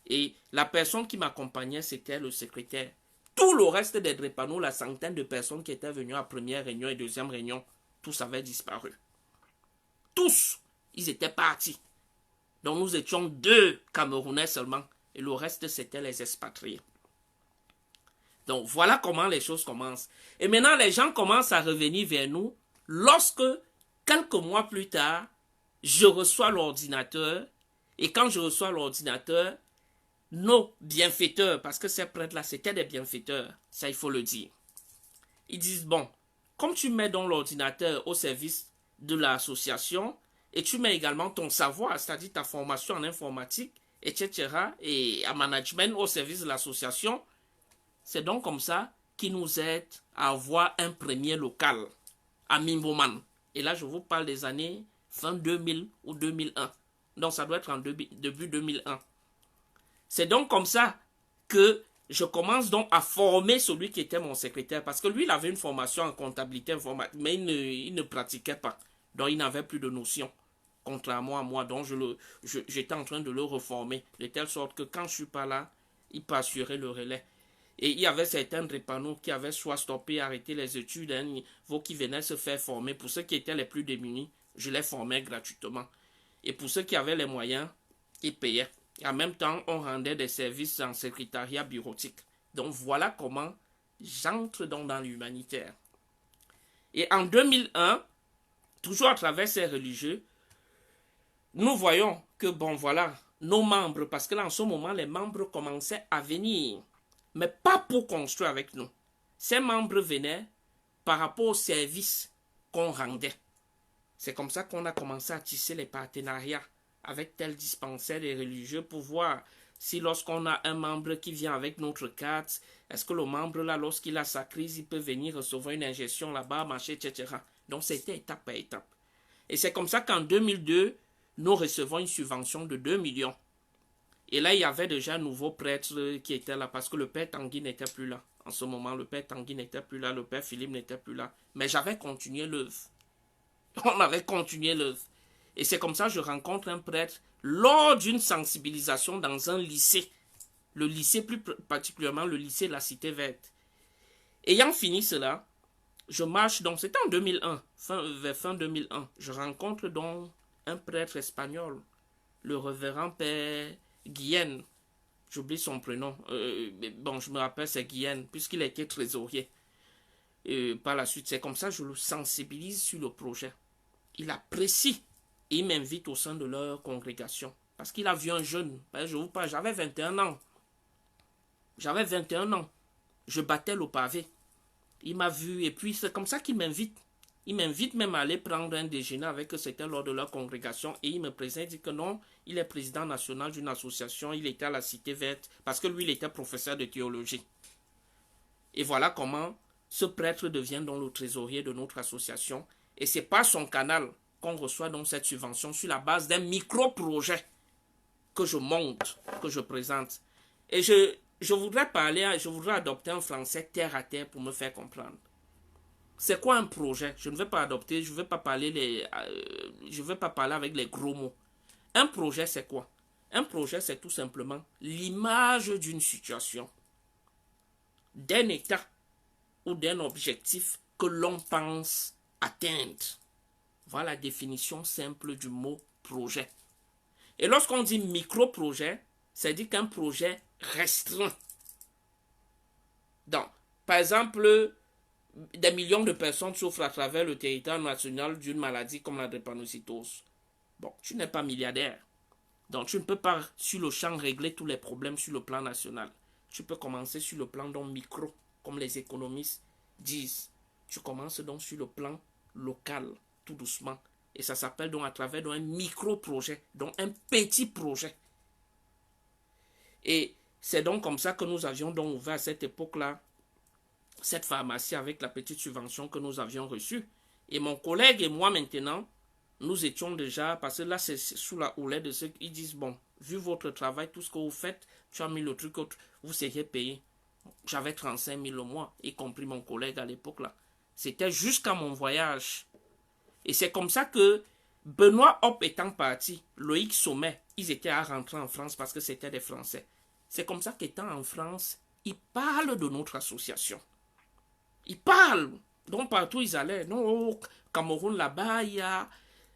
Et la personne qui m'accompagnait, c'était le secrétaire. Tout le reste des drépanos, la centaine de personnes qui étaient venues à première réunion et deuxième réunion, tous avaient disparu. Tous, ils étaient partis. Donc nous étions 2 Camerounais seulement. Et le reste, c'était les expatriés. Donc voilà comment les choses commencent. Et maintenant, les gens commencent à revenir vers nous lorsque, quelques mois plus tard, je reçois l'ordinateur. Et quand je reçois l'ordinateur, nos bienfaiteurs, parce que ces prêtres-là, c'était des bienfaiteurs, ça il faut le dire. Ils disent, bon, comme tu mets donc l'ordinateur au service de l'association, et tu mets également ton savoir, c'est-à-dire ta formation en informatique, etc., et en management au service de l'association, c'est donc comme ça qu'ils nous aident à avoir un premier local à Mimboman. Et là, je vous parle des années fin 2000 ou 2001. Donc, ça doit être en début 2001. C'est donc comme ça que je commence donc à former celui qui était mon secrétaire. Parce que lui, il avait une formation en comptabilité informatique, mais il ne pratiquait pas. Donc, il n'avait plus de notion. Contrairement à moi, donc j'étais en train de le reformer. De telle sorte que quand je ne suis pas là, il peut assurer le relais. Et il y avait certains drépanos qui avaient soit stoppé, arrêté les études, qui venaient se faire former. Pour ceux qui étaient les plus démunis, je les formais gratuitement. Et pour ceux qui avaient les moyens, ils payaient. Et en même temps, on rendait des services en secrétariat bureautique. Donc voilà comment j'entre dans l'humanitaire. Et en 2001, toujours à travers ces religieux, nous voyons que, bon voilà, nos membres, parce que là en ce moment, les membres commençaient à venir, mais pas pour construire avec nous. Ces membres venaient par rapport au service qu'on rendait. C'est comme ça qu'on a commencé à tisser les partenariats avec tel dispensaire des religieux pour voir si lorsqu'on a un membre qui vient avec notre carte, est-ce que le membre là, lorsqu'il a sa crise, il peut venir recevoir une injection là-bas, marcher, etc. Donc c'était étape par étape. Et c'est comme ça qu'en 2002, nous recevons une subvention de 2 millions. Et là, il y avait déjà un nouveau prêtre qui était là parce que le père Tanguy n'était plus là. En ce moment, le père Tanguy n'était plus là, le père Philippe n'était plus là. Mais j'avais continué l'œuvre. On avait continué l'œuvre. Et c'est comme ça que je rencontre un prêtre lors d'une sensibilisation dans un lycée. Le lycée, plus particulièrement le lycée de la Cité Verte. Ayant fini cela, je marche donc, c'était en 2001, vers fin 2001. Je rencontre donc un prêtre espagnol, le révérend père Guillen. J'oublie son prénom. Bon, je me rappelle, c'est Guillen, puisqu'il a été trésorier. Par la suite, c'est comme ça que je le sensibilise sur le projet. Il apprécie et il m'invite au sein de leur congrégation. Parce qu'il a vu un jeune. Je vous parle, j'avais 21 ans. J'avais 21 ans. Je battais le pavé. Il m'a vu et puis c'est comme ça qu'il m'invite. Il m'invite même à aller prendre un déjeuner avec eux, c'était lors de leur congrégation, et il me présente, il dit que non, il est président national d'une association, il était à la Cité Verte, parce que lui, il était professeur de théologie. Et voilà comment ce prêtre devient donc le trésorier de notre association, et c'est par son canal qu'on reçoit donc cette subvention sur la base d'un micro-projet que je monte, que je présente. Et je voudrais adopter un français terre à terre pour me faire comprendre. C'est quoi un projet? Je ne vais pas adopter, je ne vais pas parler avec les gros mots. Un projet, c'est quoi? Un projet, c'est tout simplement l'image d'une situation, d'un état ou d'un objectif que l'on pense atteindre. Voilà la définition simple du mot projet. Et lorsqu'on dit micro-projet, c'est-à-dire qu'un projet restreint. Donc, par exemple, des millions de personnes souffrent à travers le territoire national d'une maladie comme la drépanocytose. Bon, tu n'es pas milliardaire. Donc, tu ne peux pas, sur le champ, régler tous les problèmes sur le plan national. Tu peux commencer sur le plan donc micro, comme les économistes disent. Tu commences donc sur le plan local, tout doucement. Et ça s'appelle donc à travers donc un micro-projet, donc un petit projet. Et c'est donc comme ça que nous avions donc ouvert à cette époque-là cette pharmacie avec la petite subvention que nous avions reçue. Et mon collègue et moi maintenant, nous étions déjà, parce que là c'est sous la houlette de ceux qui disent, bon, vu votre travail, tout ce que vous faites, tu as mis le truc, vous seriez payé. J'avais 35 000 le mois, y compris mon collègue à l'époque là. C'était jusqu'à mon voyage. Et c'est comme ça que Benoît Hop étant parti, Loïc Sommet, ils étaient à rentrer en France parce que c'était des Français. C'est comme ça qu'étant en France, ils parlent de notre association. Ils parlent. Donc partout ils allaient. Non, au Cameroun là-bas, il y a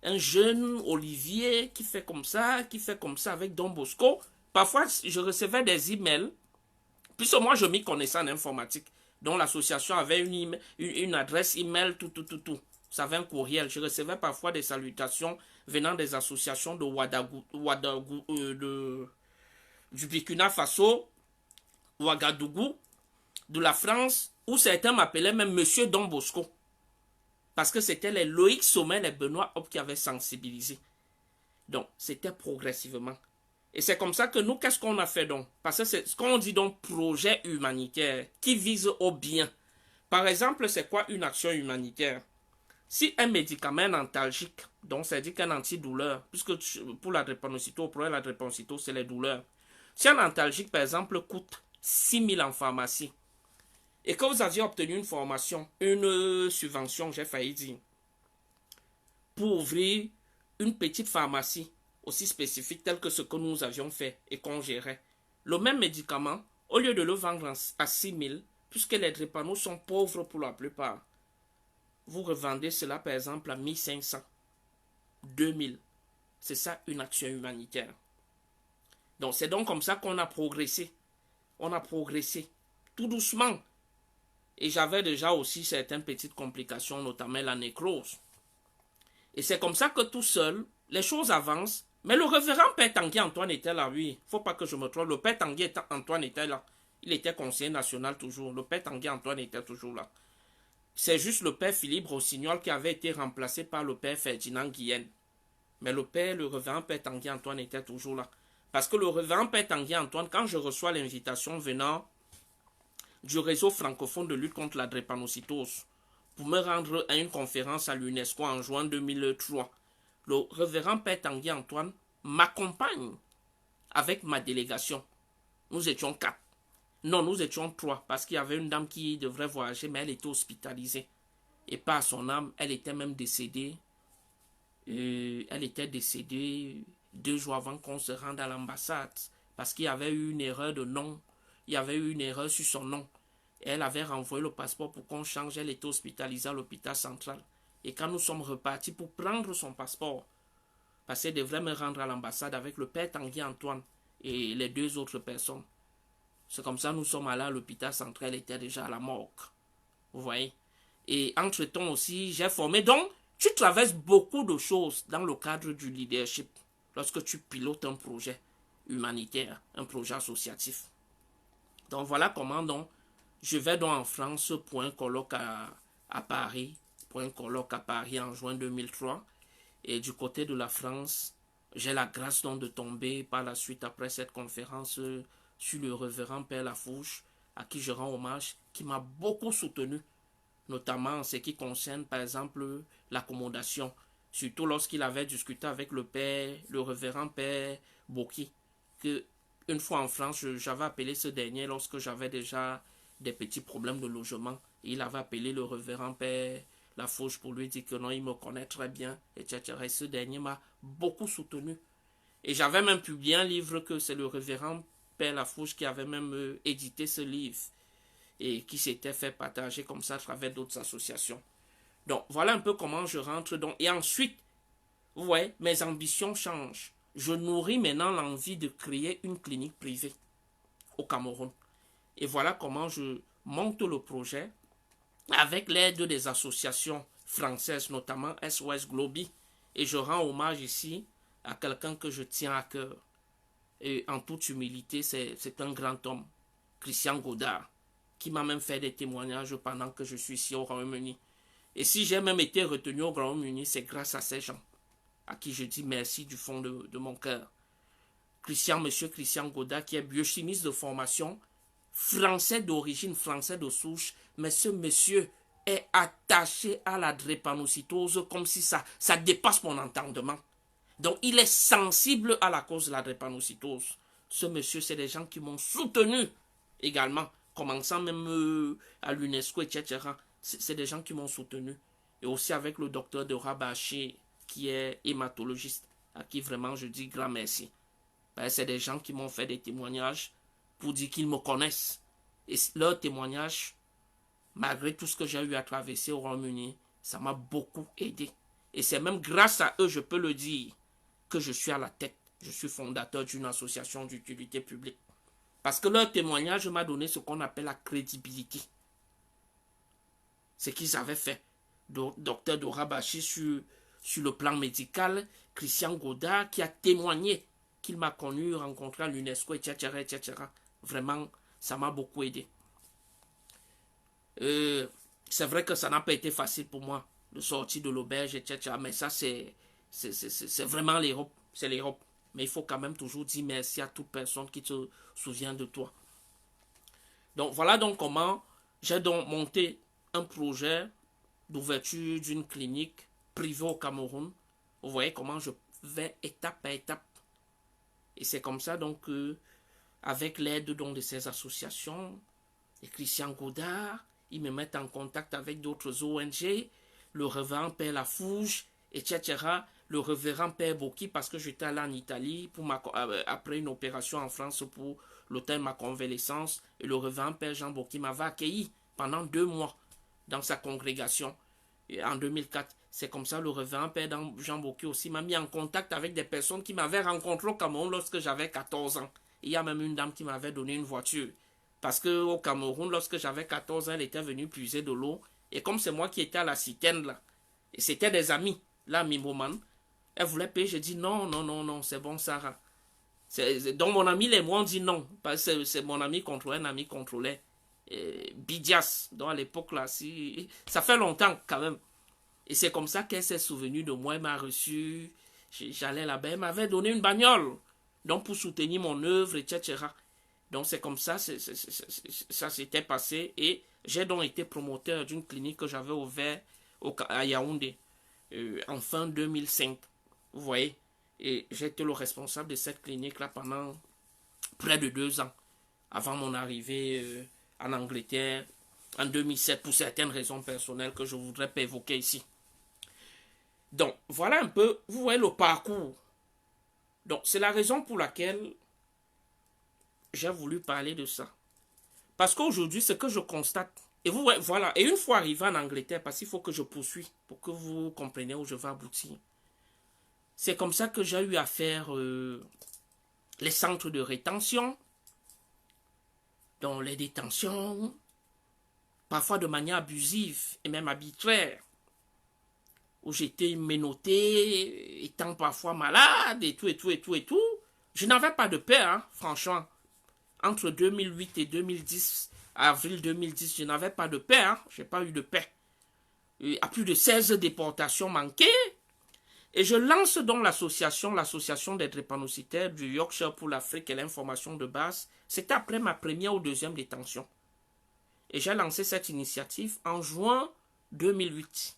un jeune Olivier qui fait comme ça avec Don Bosco. Parfois, je recevais des emails, puisque moi je m'y connaissais en informatique. Donc l'association avait une adresse email, tout. Ça avait un courriel. Je recevais parfois des salutations venant des associations de du Burkina Faso, Ouagadougou, de la France, où certains m'appelaient même Monsieur Don Bosco. Parce que c'était les Loïc Sommet, les Benoît Hop qui avaient sensibilisé. Donc, c'était progressivement. Et c'est comme ça que nous, qu'est-ce qu'on a fait donc? Parce que c'est ce qu'on dit donc projet humanitaire qui vise au bien. Par exemple, c'est quoi une action humanitaire? Si un médicament antalgique, donc c'est-à-dire qu'un antidouleur, puisque pour la drépanocytose, pour la drépanocytose, c'est les douleurs. Si un antalgique, par exemple, coûte 6 000 en pharmacie, et que vous aviez obtenu une formation, une subvention, j'ai failli dire, pour ouvrir une petite pharmacie aussi spécifique telle que ce que nous avions fait et qu'on gérait, le même médicament, au lieu de le vendre à 6 000, puisque les drépanocytoses sont pauvres pour la plupart, vous revendez cela par exemple à 1 500, 2 000. C'est ça une action humanitaire. Donc c'est donc comme ça qu'on a progressé. On a progressé tout doucement. Et j'avais déjà aussi certaines petites complications, notamment la nécrose. Et c'est comme ça que tout seul, les choses avancent. Mais le révérend Père Tanguy Antoine était là, oui. Il ne faut pas que je me trompe. Le Père Tanguy Antoine était là. Il était conseiller national toujours. Le Père Tanguy Antoine était toujours là. C'est juste le Père Philippe Rossignol qui avait été remplacé par le Père Ferdinand Guienne. Mais le révérend Père Tanguy Antoine était toujours là. Parce que le révérend Père Tanguy Antoine, quand je reçois l'invitation venant du réseau francophone de lutte contre la drépanocytose pour me rendre à une conférence à l'UNESCO en juin 2003, le révérend Père Tanguy Antoine m'accompagne avec ma délégation. Nous étions 4. Non, nous étions 3 parce qu'il y avait une dame qui devrait voyager, mais elle était hospitalisée. Et par son âme, elle était même décédée. Elle était décédée 2 jours avant qu'on se rende à l'ambassade parce qu'il y avait eu une erreur de nom. Il y avait eu une erreur sur son nom. Et elle avait renvoyé le passeport pour qu'on change. Elle était hospitalisée à l'hôpital central. Et quand nous sommes repartis pour prendre son passeport, parce qu'elle devrait me rendre à l'ambassade avec le Père Tanguy Antoine et les 2 autres personnes. C'est comme ça que nous sommes allés à l'hôpital central, elle était déjà à la morgue. Vous voyez? Et entre-temps aussi, j'ai formé. Donc, tu traverses beaucoup de choses dans le cadre du leadership lorsque tu pilotes un projet humanitaire, un projet associatif. Donc, voilà comment donc Je vais donc en France pour un colloque à Paris, en juin 2003. Et du côté de la France, j'ai la grâce donc de tomber par la suite après cette conférence sur le révérend Père Lafouche, à qui je rends hommage, qui m'a beaucoup soutenu, notamment en ce qui concerne par exemple l'accommodation, surtout lorsqu'il avait discuté avec le révérend Père Boki, que une fois en France, j'avais appelé ce dernier lorsque j'avais déjà des petits problèmes de logement. Il avait appelé le révérend Père Lafouche pour lui dire que non, il me connaît très bien, etc. Et ce dernier m'a beaucoup soutenu. Et j'avais même publié un livre que c'est le révérend Père Lafouche qui avait même édité ce livre et qui s'était fait partager comme ça à travers d'autres associations. Donc voilà un peu comment je rentre. Donc, et ensuite, vous voyez, mes ambitions changent. Je nourris maintenant l'envie de créer une clinique privée au Cameroun. Et voilà comment je monte le projet avec l'aide des associations françaises, notamment SOS Globi. Et je rends hommage ici à quelqu'un que je tiens à cœur. Et en toute humilité, c'est un grand homme, Christian Godard, qui m'a même fait des témoignages pendant que je suis ici au Royaume-Uni. Et si j'ai même été retenu au Royaume-Uni, c'est grâce à ces gens, à qui je dis merci du fond de mon cœur. Monsieur Christian Godard, qui est biochimiste de formation, français d'origine, français de souche, mais ce monsieur est attaché à la drépanocytose comme si ça dépasse mon entendement. Donc il est sensible à la cause de la drépanocytose. Ce monsieur, c'est des gens qui m'ont soutenu également, commençant même à l'UNESCO, etc. C'est des gens qui m'ont soutenu. Et aussi avec le docteur de Rabaché, qui est hématologiste, à qui vraiment je dis grand merci. C'est des gens qui m'ont fait des témoignages pour dire qu'ils me connaissent. Et leurs témoignages, malgré tout ce que j'ai eu à traverser au Royaume-Uni, ça m'a beaucoup aidé. Et c'est même grâce à eux, je peux le dire, que je suis à la tête. Je suis fondateur d'une association d'utilité publique. Parce que leur témoignage m'a donné ce qu'on appelle la crédibilité. Ce qu'ils avaient fait. Docteur Dorabachi sur le plan médical, Christian Godard qui a témoigné qu'il m'a connu, rencontré à l'UNESCO, etc., etc. Vraiment, ça m'a beaucoup aidé. C'est vrai que ça n'a pas été facile pour moi de sortir de l'auberge, etc. Mais ça, c'est vraiment l'Europe. C'est l'Europe. Mais il faut quand même toujours dire merci à toute personne qui se souvient de toi. Donc, voilà donc comment j'ai donc monté un projet d'ouverture d'une clinique privée au Cameroun. Vous voyez comment je vais étape par étape. Et c'est comme ça donc avec l'aide de ces associations, et Christian Godard, ils me mettent en contact avec d'autres ONG, le révérend Père Lafouche, etc. Le révérend Père Boki, parce que j'étais allé en Italie après une opération en France pour le temps de ma convalescence. Et le révérend Père Jean Boki m'avait accueilli pendant 2 mois dans sa congrégation. Et en 2004, c'est comme ça le révérend Père Jean Boki aussi m'a mis en contact avec des personnes qui m'avaient rencontré au Cameroun lorsque j'avais 14 ans. Et il y a même une dame qui m'avait donné une voiture. Parce qu'au Cameroun, lorsque j'avais 14 ans, elle était venue puiser de l'eau. Et comme c'est moi qui étais à la citerne là, et c'était des amis, là, Mimoman, elle voulait payer. J'ai dit non, non, non, non, c'est bon, Sarah. Donc mon ami, les mots ont dit non. Parce que c'est mon ami contrôlait, un ami contrôlait. Bidias, donc à l'époque là, ça fait longtemps quand même. Et c'est comme ça qu'elle s'est souvenue de moi, elle m'a reçu. J'allais là-bas, elle m'avait donné une bagnole. Donc pour soutenir mon œuvre, etc. Donc c'est comme ça, ça s'était passé. Et j'ai donc été promoteur d'une clinique que j'avais ouverte à Yaoundé en fin 2005. Vous voyez. Et j'ai été le responsable de cette clinique-là pendant près de 2 ans. Avant mon arrivée en Angleterre en 2007 pour certaines raisons personnelles que je ne voudrais pas évoquer ici. Donc voilà un peu, vous voyez le parcours. Donc c'est la raison pour laquelle j'ai voulu parler de ça. Parce qu'aujourd'hui, ce que je constate, et vous voyez, voilà, et une fois arrivé en Angleterre, parce qu'il faut que je poursuis pour que vous compreniez où je vais aboutir. C'est comme ça que j'ai eu à faire les centres de rétention, dans les détentions, parfois de manière abusive et même arbitraire, où j'étais menotté, étant parfois malade, et tout, et tout, et tout, et tout. Je n'avais pas de paix, hein, franchement. Entre 2008 et 2010, avril 2010, je n'avais pas de paix, hein, je n'ai pas eu de paix. À plus de 16 déportations manquées. Et je lance donc l'association des drépanocytaires du Yorkshire pour l'Afrique et l'information de base. C'était après ma première ou deuxième détention. Et j'ai lancé cette initiative en juin 2008.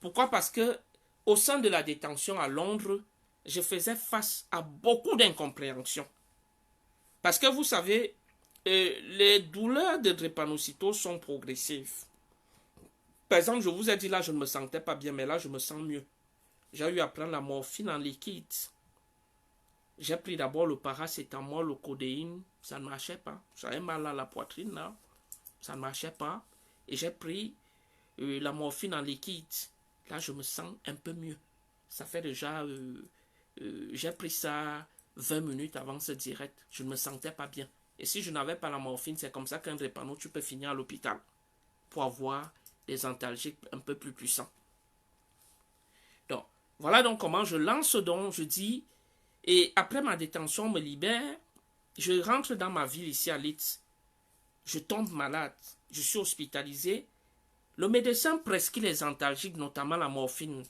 Pourquoi? Parce que au sein de la détention à Londres, je faisais face à beaucoup d'incompréhension. Parce que vous savez, les douleurs de drépanocytose sont progressives. Par exemple, je vous ai dit là, je ne me sentais pas bien, mais là, je me sens mieux. J'ai eu à prendre la morphine en liquide. J'ai pris d'abord le paracétamol, le codéine. Ça ne marchait pas. J'avais mal à la poitrine là. Ça ne marchait pas. Et j'ai pris la morphine en liquide. Là, je me sens un peu mieux. Ça fait déjà... j'ai pris ça 20 minutes avant ce direct. Je ne me sentais pas bien. Et si je n'avais pas la morphine, c'est comme ça qu'un drépano, tu peux finir à l'hôpital pour avoir des antalgiques un peu plus puissants. Donc, voilà donc comment je lance donc, je dis, et après ma détention, on me libère, je rentre dans ma ville ici à Leeds, je tombe malade, je suis hospitalisé, le médecin prescrit les antalgiques, notamment la morphine,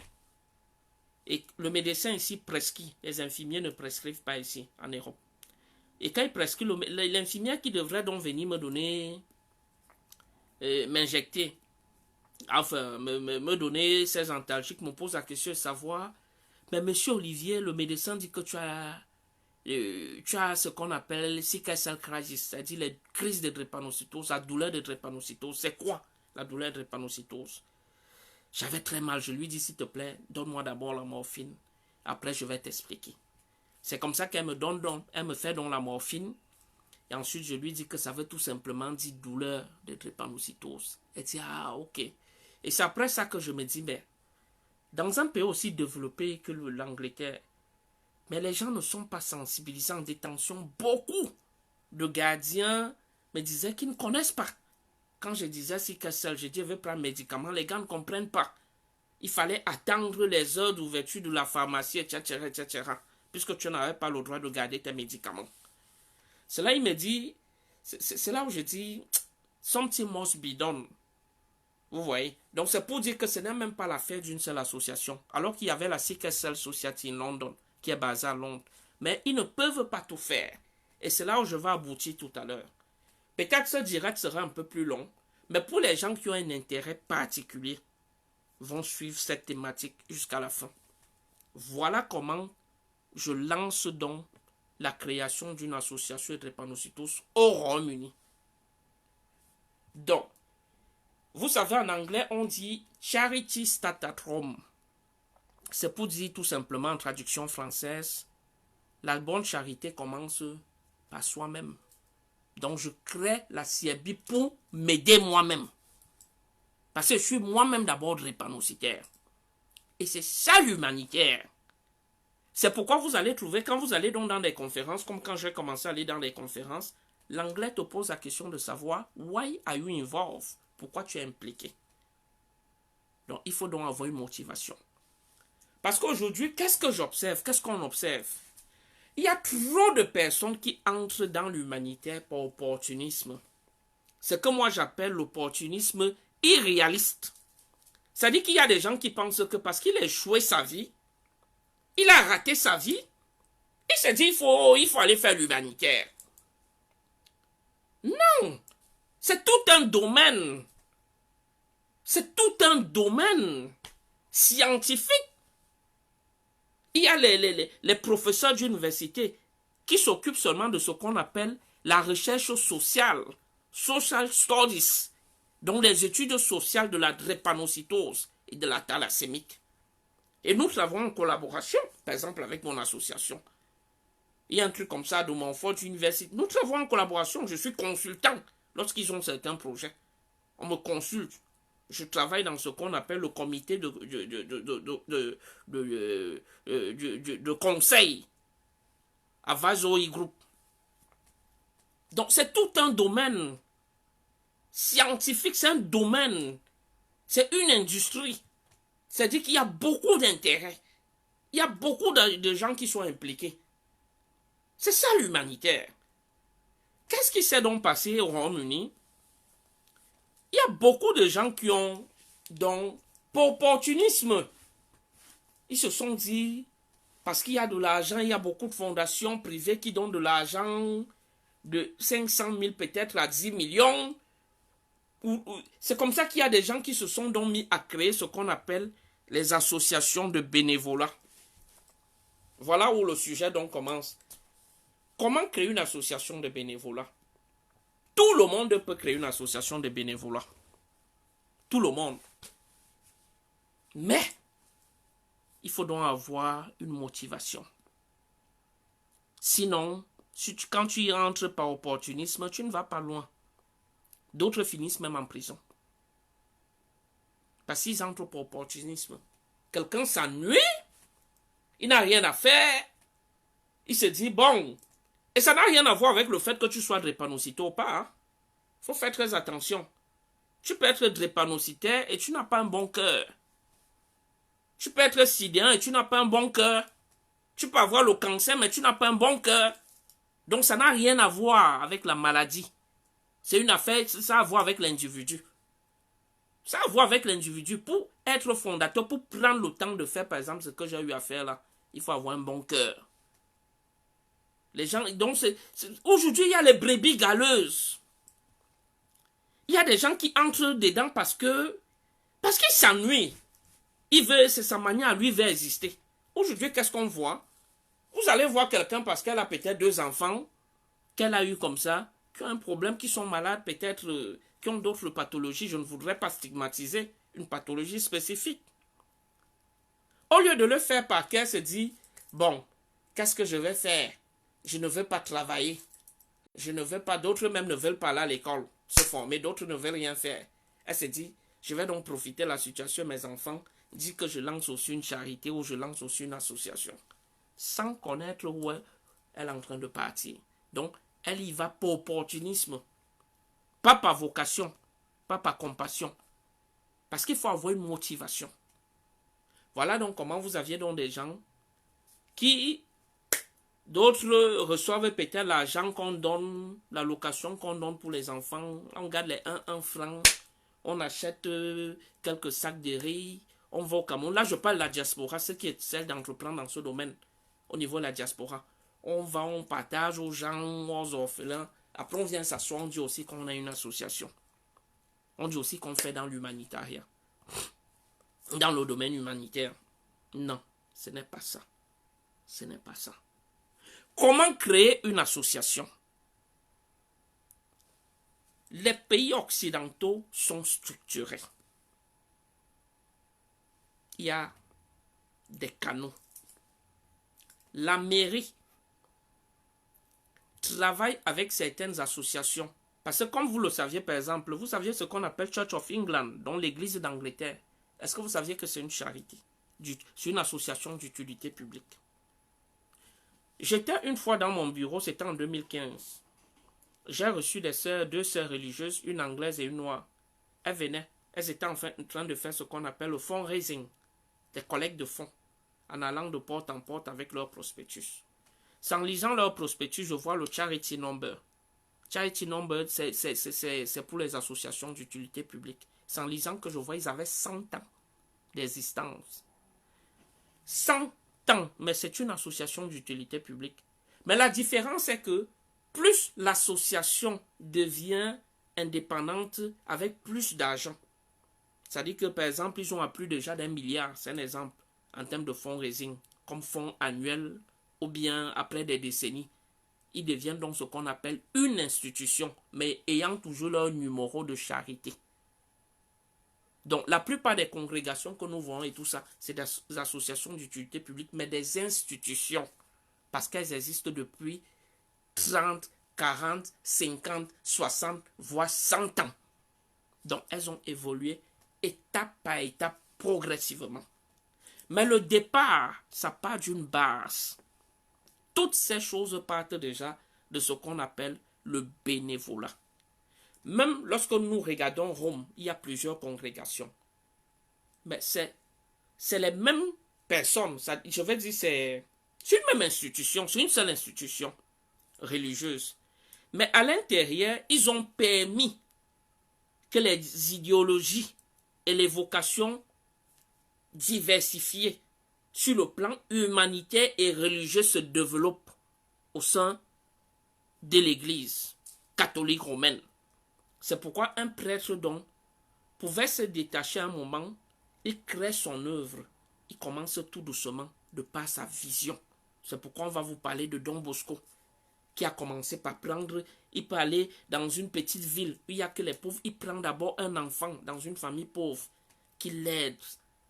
et le médecin ici prescrit, les infirmiers ne prescrivent pas ici, en Europe. Et quand il prescrit, l'infirmière qui devrait donc venir me donner, m'injecter, enfin, me donner ces antalgiques, me pose la question de savoir, mais monsieur Olivier, le médecin dit que tu as ce qu'on appelle sickle cell crisis, c'est-à-dire les crises de drépanocytose, la douleur de drépanocytose. C'est quoi la douleur de drépanocytose? J'avais très mal, je lui dis s'il te plaît, donne-moi d'abord la morphine, après je vais t'expliquer. C'est comme ça qu'elle me donne donc, elle me fait donc la morphine, et ensuite je lui dis que ça veut tout simplement dire douleur de drépanocytose. Elle dit ah ok. Et c'est après ça que je me dis, mais dans un pays aussi développé que l'Angleterre, mais les gens ne sont pas sensibilisés en détention. Beaucoup de gardiens me disaient qu'ils ne connaissent pas. Quand je disais si que seul, je dis je vais prendre un médicament, les gars ne comprennent pas. Il fallait attendre les heures d'ouverture de la pharmacie, etc., etc., puisque tu n'avais pas le droit de garder tes médicaments. C'est là il me dit, c'est là où je dis, something must be done. Vous voyez? Donc c'est pour dire que ce n'est même pas l'affaire d'une seule association. Alors qu'il y avait la Sickle Cell Society in London, qui est basée à Londres. Mais ils ne peuvent pas tout faire. Et c'est là où je vais aboutir tout à l'heure. Peut-être ce direct sera un peu plus long. Mais pour les gens qui ont un intérêt particulier, vont suivre cette thématique jusqu'à la fin. Voilà comment je lance donc la création d'une association de drépanocytose au Royaume-Uni. Donc, vous savez, en anglais, on dit « Charity start at home ». C'est pour dire tout simplement, en traduction française, la bonne charité commence par soi-même. Donc, je crée la CIRB pour m'aider moi-même. Parce que je suis moi-même d'abord drépanocytaire. Et c'est ça l'humanitaire. C'est pourquoi vous allez trouver, quand vous allez donc dans des conférences, comme quand j'ai commencé à aller dans des conférences, l'anglais te pose la question de savoir « Why are you involved ?» Pourquoi tu es impliqué? Donc, il faut donc avoir une motivation. Parce qu'aujourd'hui, qu'est-ce que j'observe? Qu'est-ce qu'on observe? Il y a trop de personnes qui entrent dans l'humanitaire par opportunisme. C'est que moi j'appelle l'opportunisme irréaliste. C'est-à-dire qu'il y a des gens qui pensent que parce qu'il a échoué sa vie, il a raté sa vie, il se dit il faut aller faire l'humanitaire. Non! C'est tout un domaine. C'est tout un domaine scientifique. Il y a les professeurs d'université qui s'occupent seulement de ce qu'on appelle la recherche sociale, social studies, donc les études sociales de la drépanocytose et de la thalassémique. Et nous travaillons en collaboration, par exemple avec mon association. Il y a un truc comme ça de Montfort University. Nous travaillons en collaboration, je suis consultant lorsqu'ils ont certains projets. On me consulte. Je travaille dans ce qu'on appelle le comité de conseil à Vazoï Group. Donc c'est tout un domaine scientifique, c'est un domaine, c'est une industrie. C'est-à-dire qu'il y a beaucoup d'intérêts. Il y a beaucoup de gens qui sont impliqués. C'est ça l'humanitaire. Qu'est-ce qui s'est donc passé au Royaume-Uni? Il y a beaucoup de gens qui ont, donc, pour opportunisme, ils se sont dit, parce qu'il y a de l'argent, il y a beaucoup de fondations privées qui donnent de l'argent de 500 000 peut-être à 10 millions. C'est comme ça qu'il y a des gens qui se sont donc mis à créer ce qu'on appelle les associations de bénévolat. Voilà où le sujet donc commence. Comment créer une association de bénévolat? Tout le monde peut créer une association de bénévolat. Tout le monde. Mais, il faut donc avoir une motivation. Sinon, quand tu y entres par opportunisme, tu ne vas pas loin. D'autres finissent même en prison. Parce qu'ils entrent par opportunisme. Quelqu'un s'ennuie, il n'a rien à faire, il se dit, bon, et ça n'a rien à voir avec le fait que tu sois drépanocytaire ou pas. Hein. Faut faire très attention. Tu peux être drépanocytaire et tu n'as pas un bon cœur. Tu peux être sidéen et tu n'as pas un bon cœur. Tu peux avoir le cancer mais tu n'as pas un bon cœur. Donc ça n'a rien à voir avec la maladie. C'est une affaire, ça a à voir avec l'individu. Ça a à voir avec l'individu. Pour être fondateur, pour prendre le temps de faire par exemple ce que j'ai eu à faire là, il faut avoir un bon cœur. Les gens, donc aujourd'hui il y a les brebis galeuses. Il y a des gens qui entrent dedans parce qu'ils s'ennuient. C'est sa manière à lui veut exister. Aujourd'hui, qu'est-ce qu'on voit? Vous allez voir quelqu'un parce qu'elle a peut-être 2 enfants, qu'elle a eu comme ça, qui ont un problème, qui sont malades, peut-être, qui ont d'autres pathologies. Je ne voudrais pas stigmatiser une pathologie spécifique. Au lieu de le faire par cœur, elle se dit, bon, qu'est-ce que je vais faire? Je ne veux pas travailler. Je ne veux pas, d'autres même ne veulent pas aller à l'école se former, d'autres ne veulent rien faire. Elle se dit, je vais donc profiter de la situation de mes enfants, dire que je lance aussi une charité ou je lance aussi une association, sans connaître où elle est en train de partir. Donc, elle y va pour opportunisme, pas par vocation, pas par compassion, parce qu'il faut avoir une motivation. Voilà donc comment vous aviez donc des gens qui... D'autres reçoivent peut-être l'argent qu'on donne, la location qu'on donne pour les enfants. On garde les 1 franc, on achète quelques sacs de riz, on va au Cameroun. Là, je parle de la diaspora, ce qui est celle d'entreprendre dans ce domaine, au niveau de la diaspora. On va, on partage aux gens, aux orphelins. Après, on vient s'asseoir, on dit aussi qu'on a une association. On dit aussi qu'on fait dans l'humanitariat. Dans le domaine humanitaire. Non, ce n'est pas ça. Ce n'est pas ça. Comment créer une association? Les pays occidentaux sont structurés. Il y a des canaux. La mairie travaille avec certaines associations. Parce que comme vous le saviez, par exemple, vous saviez ce qu'on appelle Church of England, dont l'église d'Angleterre. Est-ce que vous saviez que c'est une charité? C'est une association d'utilité publique. J'étais une fois dans mon bureau, c'était en 2015. J'ai reçu 2 sœurs religieuses, une anglaise et une noire. Elles venaient, elles étaient en train de faire ce qu'on appelle le fundraising, des collectes de fonds, en allant de porte en porte avec leur prospectus. En lisant leur prospectus, je vois le charity number. Charity number, c'est pour les associations d'utilité publique. C'est en lisant que je vois qu'ils avaient 100 ans d'existence. 100 ans, mais c'est une association d'utilité publique. Mais la différence est que plus l'association devient indépendante avec plus d'argent, c'est-à-dire que par exemple, ils ont à plus déjà d'1 milliard, c'est un exemple, en termes de fundraising, comme fonds annuels, ou bien après des décennies, ils deviennent donc ce qu'on appelle une institution, mais ayant toujours leur numéro de charité. Donc, la plupart des congrégations que nous voyons et tout ça, c'est des associations d'utilité publique, mais des institutions, parce qu'elles existent depuis 30, 40, 50, 60, voire 100 ans. Donc, elles ont évolué étape par étape, progressivement. Mais le départ, ça part d'une base. Toutes ces choses partent déjà de ce qu'on appelle le bénévolat. Même lorsque nous regardons Rome, il y a plusieurs congrégations. Mais c'est les mêmes personnes. Je vais dire, c'est une même institution, c'est une seule institution religieuse. Mais à l'intérieur, ils ont permis que les idéologies et les vocations diversifiées sur le plan humanitaire et religieux se développent au sein de l'Église catholique romaine. C'est pourquoi un prêtre donc pouvait se détacher un moment, il crée son œuvre, il commence tout doucement de par sa vision. C'est pourquoi on va vous parler de Don Bosco, qui a commencé par prendre, il peut aller dans une petite ville où il n'y a que les pauvres, il prend d'abord un enfant dans une famille pauvre, qui l'aide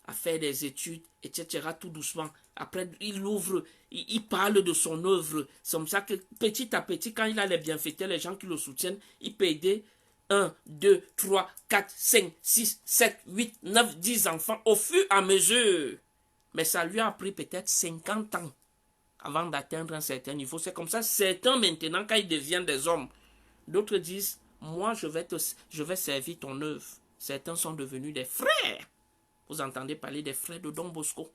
à faire des études, etc. tout doucement. Après, il ouvre, il parle de son œuvre. C'est comme ça que petit à petit, quand il a les bienfaiteurs, les gens qui le soutiennent, il peut aider 1, 2, 3, 4, 5, 6, 7, 8, 9, 10 enfants au fur et à mesure. Mais ça lui a pris peut-être 50 ans avant d'atteindre un certain niveau. C'est comme ça, certains maintenant, quand ils deviennent des hommes, d'autres disent, moi je vais servir ton œuvre. Certains sont devenus des frères. Vous entendez parler des frères de Don Bosco.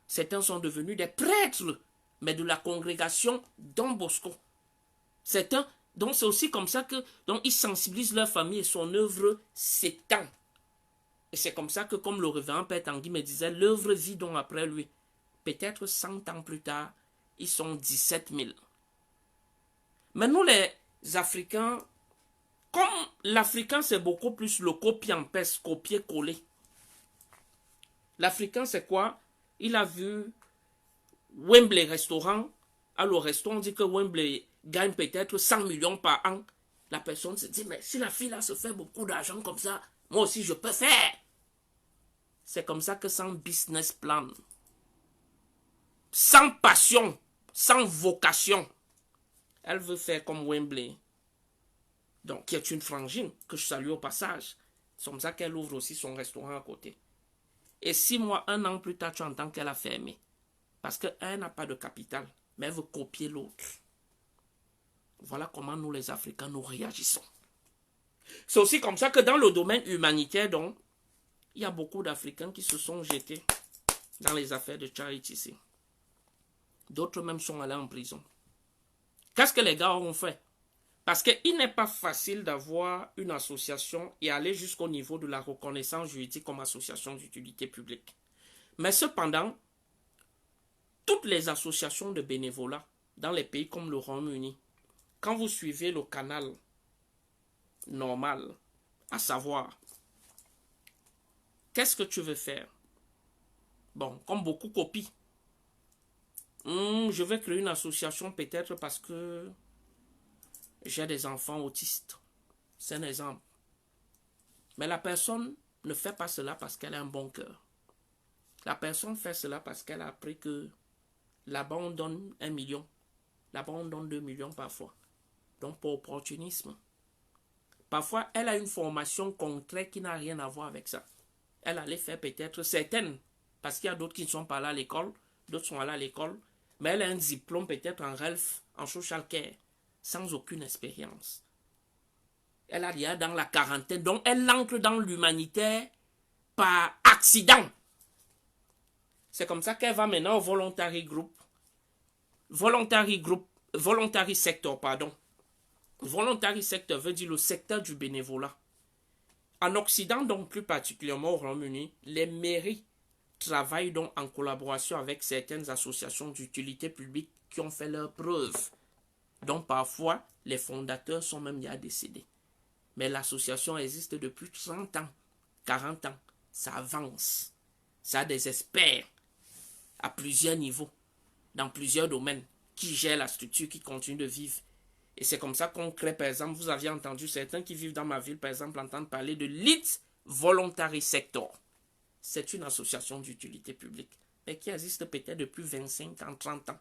Certains sont devenus des prêtres, mais de la congrégation Don Bosco. Certains, donc c'est aussi comme ça que donc ils sensibilisent leur famille et son œuvre s'étend. Et c'est comme ça que, comme le révérend Père Tanguy me disait, l'œuvre vit donc après lui. Peut-être 100 ans plus tard, ils sont 17 000. Mais nous les Africains, comme l'Africain c'est beaucoup plus le copie en peste, copier-coller. L'Africain c'est quoi? Il a vu Wembley restaurant. À le restaurant, on dit que Wembley gagne peut-être 100 millions par an. La personne se dit, mais si la fille là se fait beaucoup d'argent comme ça, moi aussi je peux faire. C'est comme ça que sans business plan, sans passion, sans vocation, elle veut faire comme Wembley. Donc, qui est une frangine que je salue au passage. C'est comme ça qu'elle ouvre aussi son restaurant à côté. Et 6 mois, 1 an plus tard, tu entends qu'elle a fermé. Parce qu'elle n'a pas de capital, mais elle veut copier l'autre. Voilà comment nous les Africains, nous réagissons. C'est aussi comme ça que dans le domaine humanitaire, donc, il y a beaucoup d'Africains qui se sont jetés dans les affaires de charity ici. D'autres même sont allés en prison. Qu'est-ce que les gars ont fait? Parce qu'il n'est pas facile d'avoir une association et aller jusqu'au niveau de la reconnaissance juridique comme association d'utilité publique. Mais cependant, toutes les associations de bénévolat dans les pays comme le Royaume-Uni, quand vous suivez le canal normal, à savoir, qu'est-ce que tu veux faire? Bon, comme beaucoup copient. Je vais créer une association peut-être parce que j'ai des enfants autistes. C'est un exemple. Mais la personne ne fait pas cela parce qu'elle a un bon cœur. La personne fait cela parce qu'elle a appris que là-bas on donne 1 million. Là-bas on donne 2 millions parfois. Donc pour opportunisme. Parfois elle a une formation contraire qui n'a rien à voir avec ça. Elle allait faire peut-être certaines. Parce qu'il y a d'autres qui ne sont pas là à l'école. D'autres sont allés à l'école. Mais elle a un diplôme peut-être en RELF, en social care, sans aucune expérience. Elle a déjà dans la quarantaine, donc elle entre dans l'humanitaire par accident. C'est comme ça qu'elle va maintenant au voluntary group. Voluntary sector, pardon. Voluntary sector veut dire le secteur du bénévolat. En Occident, donc plus particulièrement au Royaume-Uni, les mairies travaillent donc en collaboration avec certaines associations d'utilité publique qui ont fait leurs preuves. Donc parfois, les fondateurs sont même déjà décédés. Mais l'association existe depuis 30 ans, 40 ans. Ça avance. Ça a des experts à plusieurs niveaux, dans plusieurs domaines, qui gèrent la structure, qui continuent de vivre. Et c'est comme ça qu'on crée, par exemple, vous aviez entendu certains qui vivent dans ma ville, par exemple, entendre parler de Leeds Voluntary Sector. C'est une association d'utilité publique, mais qui existe peut-être depuis 25 ans, 30 ans.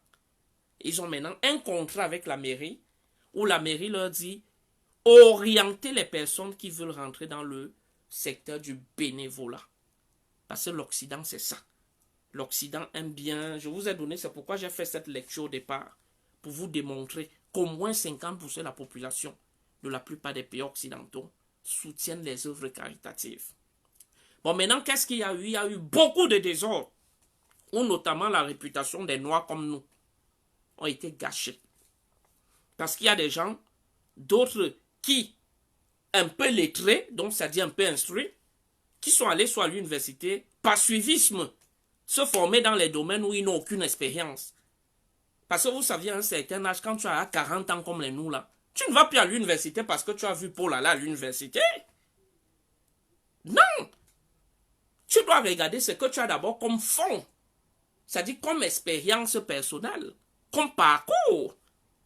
Ils ont maintenant un contrat avec la mairie, où la mairie leur dit orienter les personnes qui veulent rentrer dans le secteur du bénévolat. Parce que l'Occident, c'est ça. L'Occident aime bien, je vous ai donné, c'est pourquoi j'ai fait cette lecture au départ, pour vous démontrer qu'au moins 50% de la population de la plupart des pays occidentaux soutiennent les œuvres caritatives. Bon, maintenant, qu'est-ce qu'il y a eu? Il y a eu beaucoup de désordres, où notamment la réputation des Noirs comme nous ont été gâchées. Parce qu'il y a des gens, d'autres qui un peu lettrés, donc c'est-à-dire un peu instruits, qui sont allés soit à l'université, par suivisme, se former dans les domaines où ils n'ont aucune expérience. Parce que vous saviez, à un certain âge, quand tu as 40 ans comme les nous là, tu ne vas plus à l'université parce que tu as vu Paul aller à l'université. Non! Tu dois regarder ce que tu as d'abord comme fond. C'est-à-dire comme expérience personnelle, comme parcours.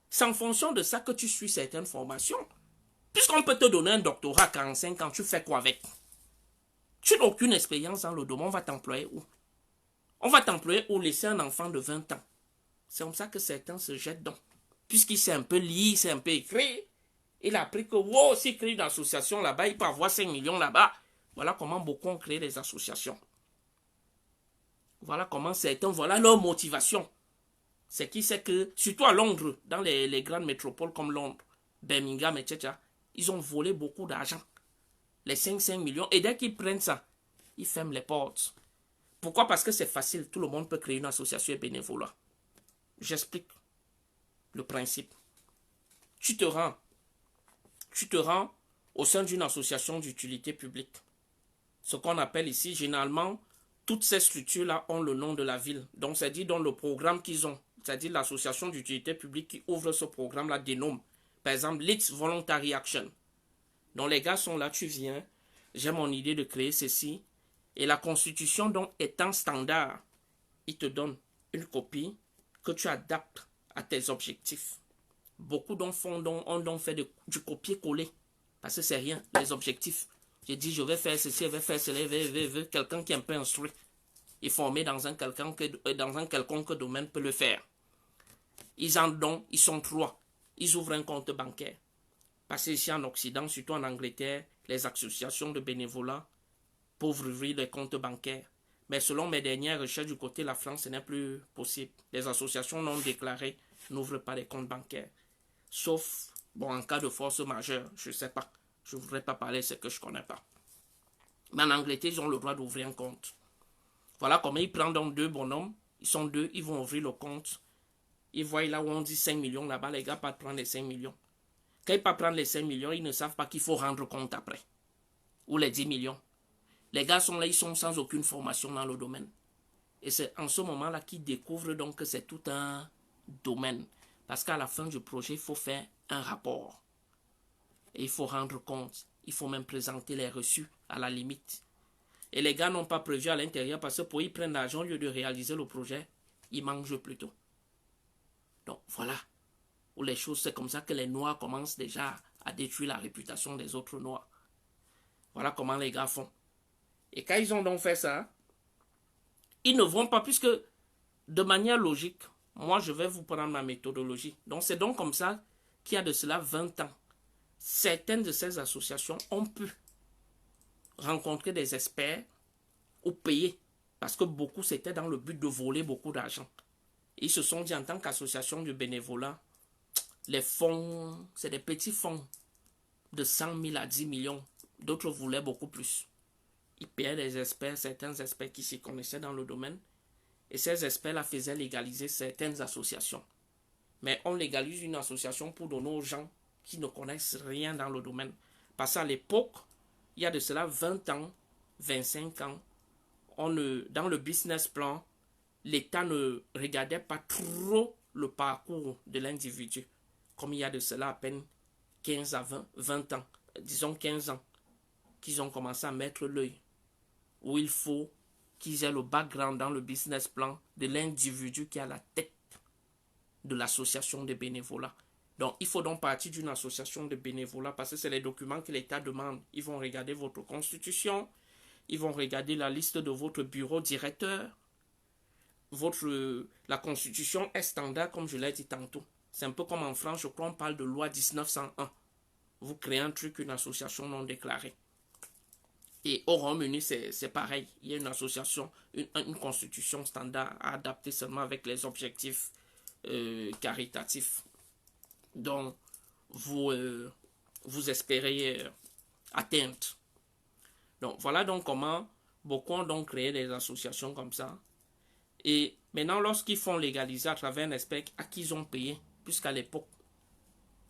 C'est en fonction de ça que tu suis certaines formations. Puisqu'on peut te donner un doctorat à 45 ans, tu fais quoi avec? Tu n'as aucune expérience dans le domaine, on va t'employer où? On va t'employer ou laisser un enfant de 20 ans. C'est comme ça que certains se jettent dedans. Puisqu'il s'est un peu lié, il s'est un peu écrit. Il a appris que, wow, s'il crée une association là-bas, il peut avoir 5 millions là-bas. Voilà comment beaucoup ont créé des associations. Voilà comment certains, voilà leur motivation. C'est qui sait que, surtout à Londres, dans les grandes métropoles comme Londres, Birmingham, etc., ils ont volé beaucoup d'argent. Les 5 millions. Et dès qu'ils prennent ça, ils ferment les portes. Pourquoi? Parce que c'est facile. Tout le monde peut créer une association et bénévolat. J'explique le principe. Tu te rends au sein d'une association d'utilité publique. Ce qu'on appelle ici, généralement, toutes ces structures-là ont le nom de la ville. Donc, c'est-à-dire dans le programme qu'ils ont. C'est-à-dire l'association d'utilité publique qui ouvre ce programme-là dénomme. Par exemple, Leeds Voluntary Action. Donc, les gars sont là, tu viens. J'ai mon idée de créer ceci. Et la constitution, donc, étant standard, il te donne une copie que tu adaptes à tes objectifs. Beaucoup ont donc fait du copier-coller. Parce que c'est rien, les objectifs. J'ai dit, je vais faire ceci, je vais faire cela, quelqu'un qui est un peu instruit et formé dans un quelconque domaine peut le faire. Ils sont 3. Ils ouvrent un compte bancaire. Parce que ici en Occident, surtout en Angleterre, les associations de bénévolat peuvent ouvrir des comptes bancaires. Mais selon mes dernières recherches du côté de la France, ce n'est plus possible. Les associations non déclarées n'ouvrent pas des comptes bancaires. Sauf, bon, en cas de force majeure, je ne sais pas. Je ne voudrais pas parler de ce que je ne connais pas. Mais en Angleterre, ils ont le droit d'ouvrir un compte. Voilà comment ils prennent donc 2 bonhommes. Ils sont 2, ils vont ouvrir le compte. Ils voient là où on dit 5 millions là-bas, les gars partent prendre les 5 millions. Quand ils partent prendre les 5 millions, ils ne savent pas qu'il faut rendre compte après. Ou les 10 millions. Les gars sont là, ils sont sans aucune formation dans le domaine. Et c'est en ce moment-là qu'ils découvrent donc que c'est tout un domaine. Parce qu'à la fin du projet, il faut faire un rapport. Et il faut rendre compte. Il faut même présenter les reçus à la limite. Et les gars n'ont pas prévu à l'intérieur parce que pour ils prennent l'argent au lieu de réaliser le projet, ils mangent plutôt. Donc voilà. Où les choses, c'est comme ça que les Noirs commencent déjà à détruire la réputation des autres Noirs. Voilà comment les gars font. Et quand ils ont donc fait ça, ils ne vont pas, puisque de manière logique, moi je vais vous prendre ma méthodologie. Donc c'est donc comme ça qu'il y a de cela 20 ans. Certaines de ces associations ont pu rencontrer des experts ou payer. Parce que beaucoup, c'était dans le but de voler beaucoup d'argent. Ils se sont dit en tant qu'association de bénévolat, les fonds, c'est des petits fonds de 100 000 à 10 millions. D'autres voulaient beaucoup plus. Ils payaient des experts, certains experts qui s'y connaissaient dans le domaine. Et ces experts-là faisaient légaliser certaines associations. Mais on légalise une association pour donner aux gens qui ne connaissent rien dans le domaine. Parce qu'à l'époque, il y a de cela 20 ans, 25 ans, dans le business plan, l'État ne regardait pas trop le parcours de l'individu. Comme il y a de cela à peine 15 à 20 ans, disons 15 ans, qu'ils ont commencé à mettre l'œil. Où il faut qu'ils aient le background dans le business plan de l'individu qui est à la tête de l'association de bénévolat. Donc, il faut donc partir d'une association de bénévolat parce que c'est les documents que l'État demande. Ils vont regarder votre constitution, ils vont regarder la liste de votre bureau directeur. La constitution est standard, comme je l'ai dit tantôt. C'est un peu comme en France, je crois, on parle de loi 1901. Vous créez un truc, une association non déclarée. Et au Royaume-Uni, c'est pareil. Il y a une association, une constitution standard à adapter seulement avec les objectifs caritatifs dont vous espérez atteindre. Donc, voilà donc comment beaucoup ont donc créé des associations comme ça. Et maintenant, lorsqu'ils font légaliser à travers un expert à qui ils ont payé, puisqu'à l'époque,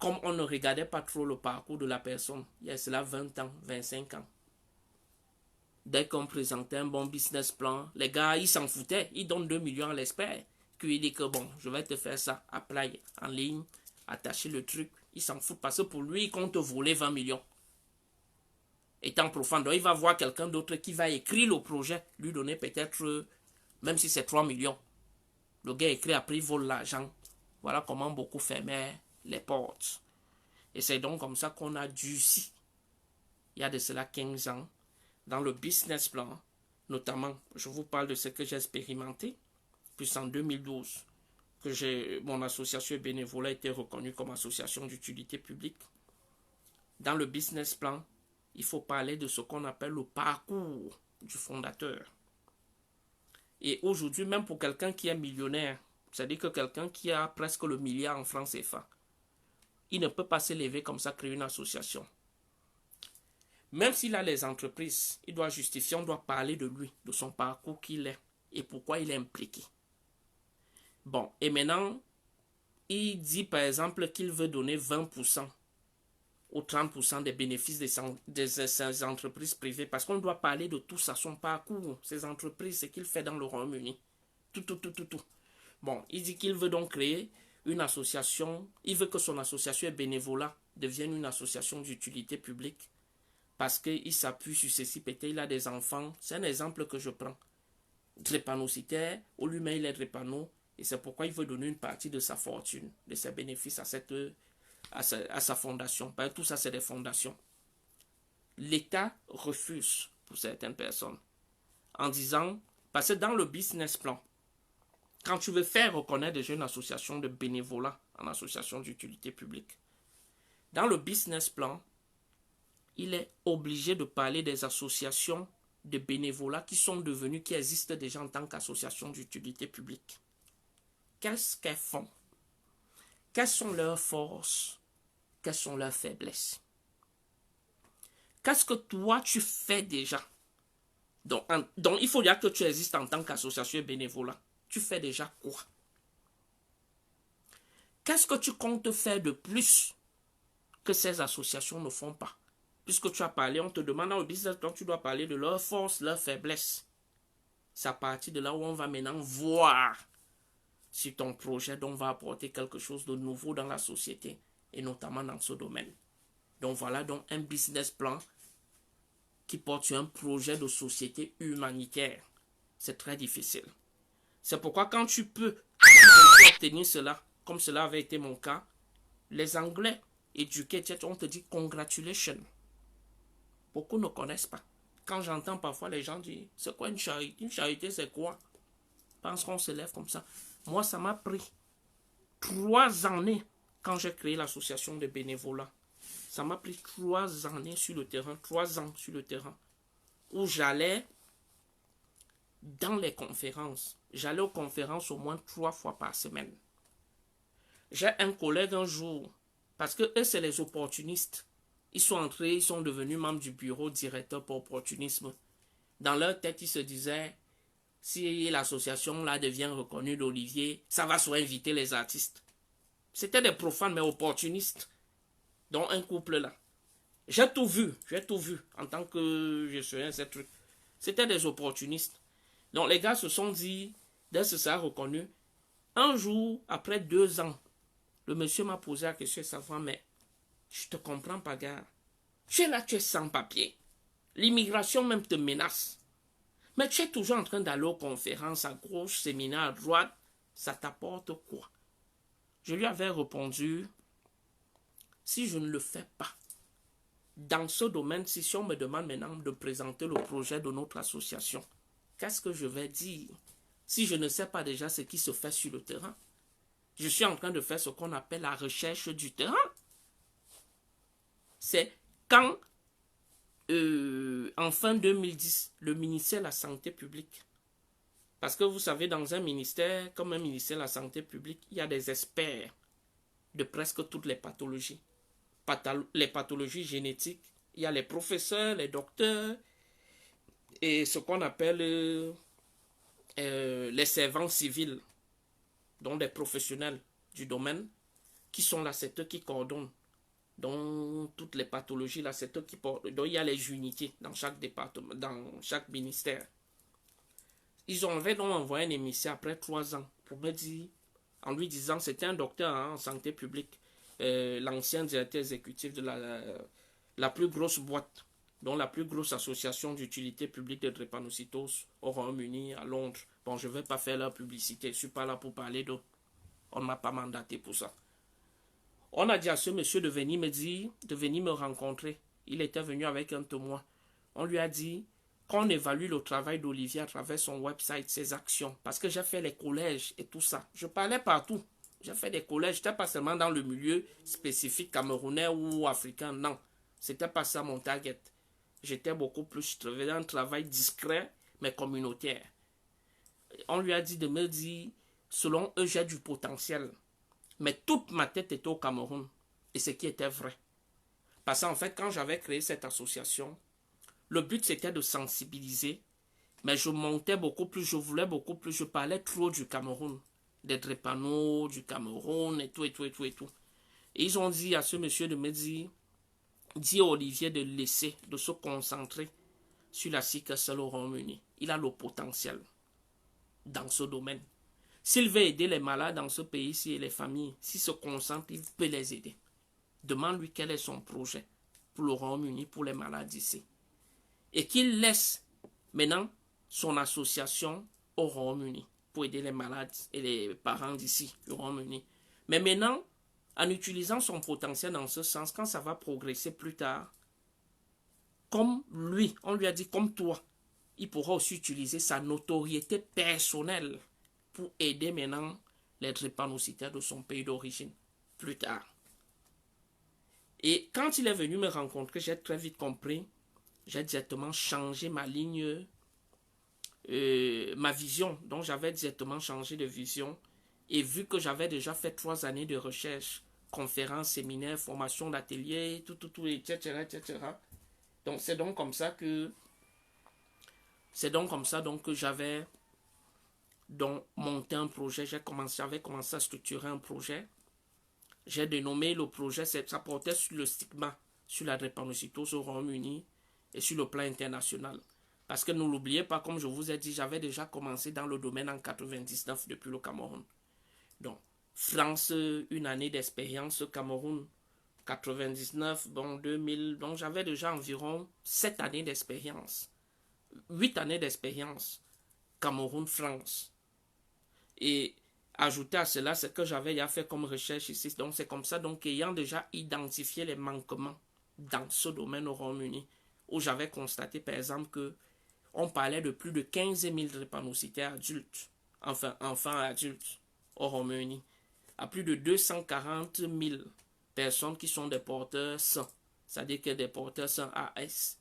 comme on ne regardait pas trop le parcours de la personne, il y a cela 20 ans, 25 ans. Dès qu'on présentait un bon business plan, les gars, ils s'en foutaient. Ils donnent 2 millions à l'expert. Puis il dit que bon, je vais te faire ça, apply en ligne, attacher le truc. Ils s'en foutent parce que pour lui, il compte voler 20 millions. Étant profond, il va voir quelqu'un d'autre qui va écrire le projet, lui donner peut-être, même si c'est 3 millions. Le gars écrit, après il vole l'argent. Voilà comment beaucoup fermaient les portes. Et c'est donc comme ça qu'on a dû, si, il y a de cela 15 ans, dans le business plan, notamment, je vous parle de ce que j'ai expérimenté, puis en 2012, que mon association bénévolat a été reconnue comme association d'utilité publique. Dans le business plan, il faut parler de ce qu'on appelle le parcours du fondateur. Et aujourd'hui, même pour quelqu'un qui est millionnaire, c'est-à-dire que quelqu'un qui a presque le milliard en francs CFA, il ne peut pas s'élever comme ça, créer une association. Même s'il a les entreprises, il doit justifier, on doit parler de lui, de son parcours qu'il est et pourquoi il est impliqué. Bon, et maintenant, il dit par exemple qu'il veut donner 20% ou 30% des bénéfices de ces entreprises privées parce qu'on doit parler de tout ça, son parcours, ses entreprises, ce qu'il fait dans le Royaume-Uni. Tout. Bon, il dit qu'il veut donc créer une association, il veut que son association et bénévolat devienne une association d'utilité publique parce qu'il s'appuie sur ceci, peut-être il a des enfants, c'est un exemple que je prends. Drépanocytaire, au lui-même il est drépano, et c'est pourquoi il veut donner une partie de sa fortune, de ses bénéfices à sa fondation. Tout ça, c'est des fondations. L'État refuse pour certaines personnes en disant, parce que dans le business plan, quand tu veux faire reconnaître déjà une association de bénévolat en association d'utilité publique, dans le business plan, il est obligé de parler des associations de bénévolat qui existent déjà en tant qu'association d'utilité publique. Qu'est-ce qu'elles font? Quelles sont leurs forces? Quelles sont leurs faiblesses? Qu'est-ce que toi tu fais déjà? Donc il faut dire que tu existes en tant qu'association et bénévolat. Tu fais déjà quoi? Qu'est-ce que tu comptes faire de plus que ces associations ne font pas? Puisque tu as parlé, on te demande dans le business, donc tu dois parler de leurs forces, leurs faiblesses. C'est à partir de là où on va maintenant voir si ton projet donc va apporter quelque chose de nouveau dans la société et notamment dans ce domaine. Donc voilà donc un business plan qui porte sur un projet de société humanitaire. C'est très difficile. C'est pourquoi quand tu peux obtenir cela, comme cela avait été mon cas, les Anglais éduqués, on te dit congratulations. Beaucoup ne connaissent pas. Quand j'entends parfois les gens dire, c'est quoi une charité? Une charité, c'est quoi? Je pense qu'on se lève comme ça. Moi, ça m'a pris 3 années quand j'ai créé l'association de bénévolat. Ça m'a pris 3 années sur le terrain, 3 ans sur le terrain, où j'allais dans les conférences. J'allais aux conférences au moins 3 fois par semaine. J'ai un collègue un jour, parce que eux, c'est les opportunistes. Ils sont entrés, ils sont devenus membres du bureau directeur pour opportunisme. Dans leur tête, ils se disaient, si l'association là devient reconnue d'Olivier, ça va soit inviter les artistes. C'était des profanes mais opportunistes, dont un couple là. J'ai tout vu en tant que je suis ces trucs. C'était des opportunistes. Donc les gars se sont dit, dès que ça a reconnu, un jour, après 2 ans, le monsieur m'a posé la question de savoir, mais je te comprends pas, gars. Tu es là, tu es sans papier. L'immigration même te menace. Mais tu es toujours en train d'aller aux conférences à gauche, séminaires à droite. Ça t'apporte quoi? Je lui avais répondu, si je ne le fais pas, dans ce domaine, si on me demande maintenant de présenter le projet de notre association, qu'est-ce que je vais dire si je ne sais pas déjà ce qui se fait sur le terrain? Je suis en train de faire ce qu'on appelle la recherche du terrain. C'est quand, en fin 2010, le ministère de la Santé publique, parce que vous savez, dans un ministère, comme un ministère de la Santé publique, il y a des experts de presque toutes les pathologies. Les pathologies génétiques, il y a les professeurs, les docteurs, et ce qu'on appelle les servants civils, donc des professionnels du domaine. qui sont là, c'est eux qui coordonnent. Donc, toutes les pathologies, là, c'est eux qui portent. Donc, il y a les unités dans chaque département, dans chaque ministère. Ils avaient donc envoyé un émissaire après 3 ans pour me dire, en lui disant, c'était un docteur en santé publique, l'ancien directeur exécutif de la plus grosse boîte, dont la plus grosse association d'utilité publique de drépanocytose au Royaume-Uni, à Londres. Bon, je ne vais pas faire leur publicité, je ne suis pas là pour parler d'eux. On ne m'a pas mandaté pour ça. On a dit à ce monsieur de venir me dire, de venir me rencontrer. Il était venu avec un témoin. On lui a dit qu'on évalue le travail d'Olivier à travers son website, ses actions. Parce que j'ai fait les collèges et tout ça. Je parlais partout. J'ai fait des collèges. Je n'étais pas seulement dans le milieu spécifique camerounais ou africain. Non. C'était pas ça mon target. J'étais beaucoup plus. Je faisais un travail discret, mais communautaire. On lui a dit de me dire, selon eux, j'ai du potentiel. Mais toute ma tête était au Cameroun. Et ce qui était vrai. Parce qu'en fait, quand j'avais créé cette association, le but c'était de sensibiliser. Mais je montais beaucoup plus, je voulais beaucoup plus. Je parlais trop du Cameroun. Des drépanots, du Cameroun et tout, et tout, et tout, et tout. Et ils ont dit à ce monsieur de me dire, dis à Olivier de laisser, de se concentrer sur la sickle cell au Royaume-Uni. Il a le potentiel dans ce domaine. S'il veut aider les malades dans ce pays-ci et les familles, s'il se concentre, il peut les aider. Demande-lui quel est son projet pour le Royaume-Uni, pour les malades ici. Et qu'il laisse maintenant son association au Royaume-Uni pour aider les malades et les parents d'ici, du Royaume-Uni. Mais maintenant, en utilisant son potentiel dans ce sens, quand ça va progresser plus tard, comme lui, on lui a dit comme toi, il pourra aussi utiliser sa notoriété personnelle pour aider maintenant les drépanocytaires de son pays d'origine plus tard. Et quand il est venu me rencontrer, j'ai très vite compris, j'ai directement changé ma ligne, ma vision. Donc j'avais directement changé de vision. Et vu que j'avais déjà fait 3 années de recherche, conférences, séminaires, formations d'ateliers, tout, etc., etc. Donc c'est donc comme ça que j'avais donc monté un projet. J'avais commencé à structurer un projet. J'ai dénommé le projet, ça portait sur le stigma, sur la drépanocytose au Royaume-Uni et sur le plan international. Parce que ne l'oubliez pas, comme je vous ai dit, j'avais déjà commencé dans le domaine en 99 depuis le Cameroun. Donc, France, une année d'expérience, Cameroun, 99, bon, 2000, donc j'avais déjà environ 7 années d'expérience. 8 années d'expérience, Cameroun, France. Et ajouter à cela, c'est que j'avais déjà fait comme recherche ici. Donc c'est comme ça, donc ayant déjà identifié les manquements dans ce domaine au Royaume-Uni, où j'avais constaté par exemple que on parlait de plus de 15 000 drépanocytaires adultes, enfin enfants adultes au Royaume-Uni, à plus de 240 000 personnes qui sont des porteurs sains, c'est-à-dire que des porteurs sains AS,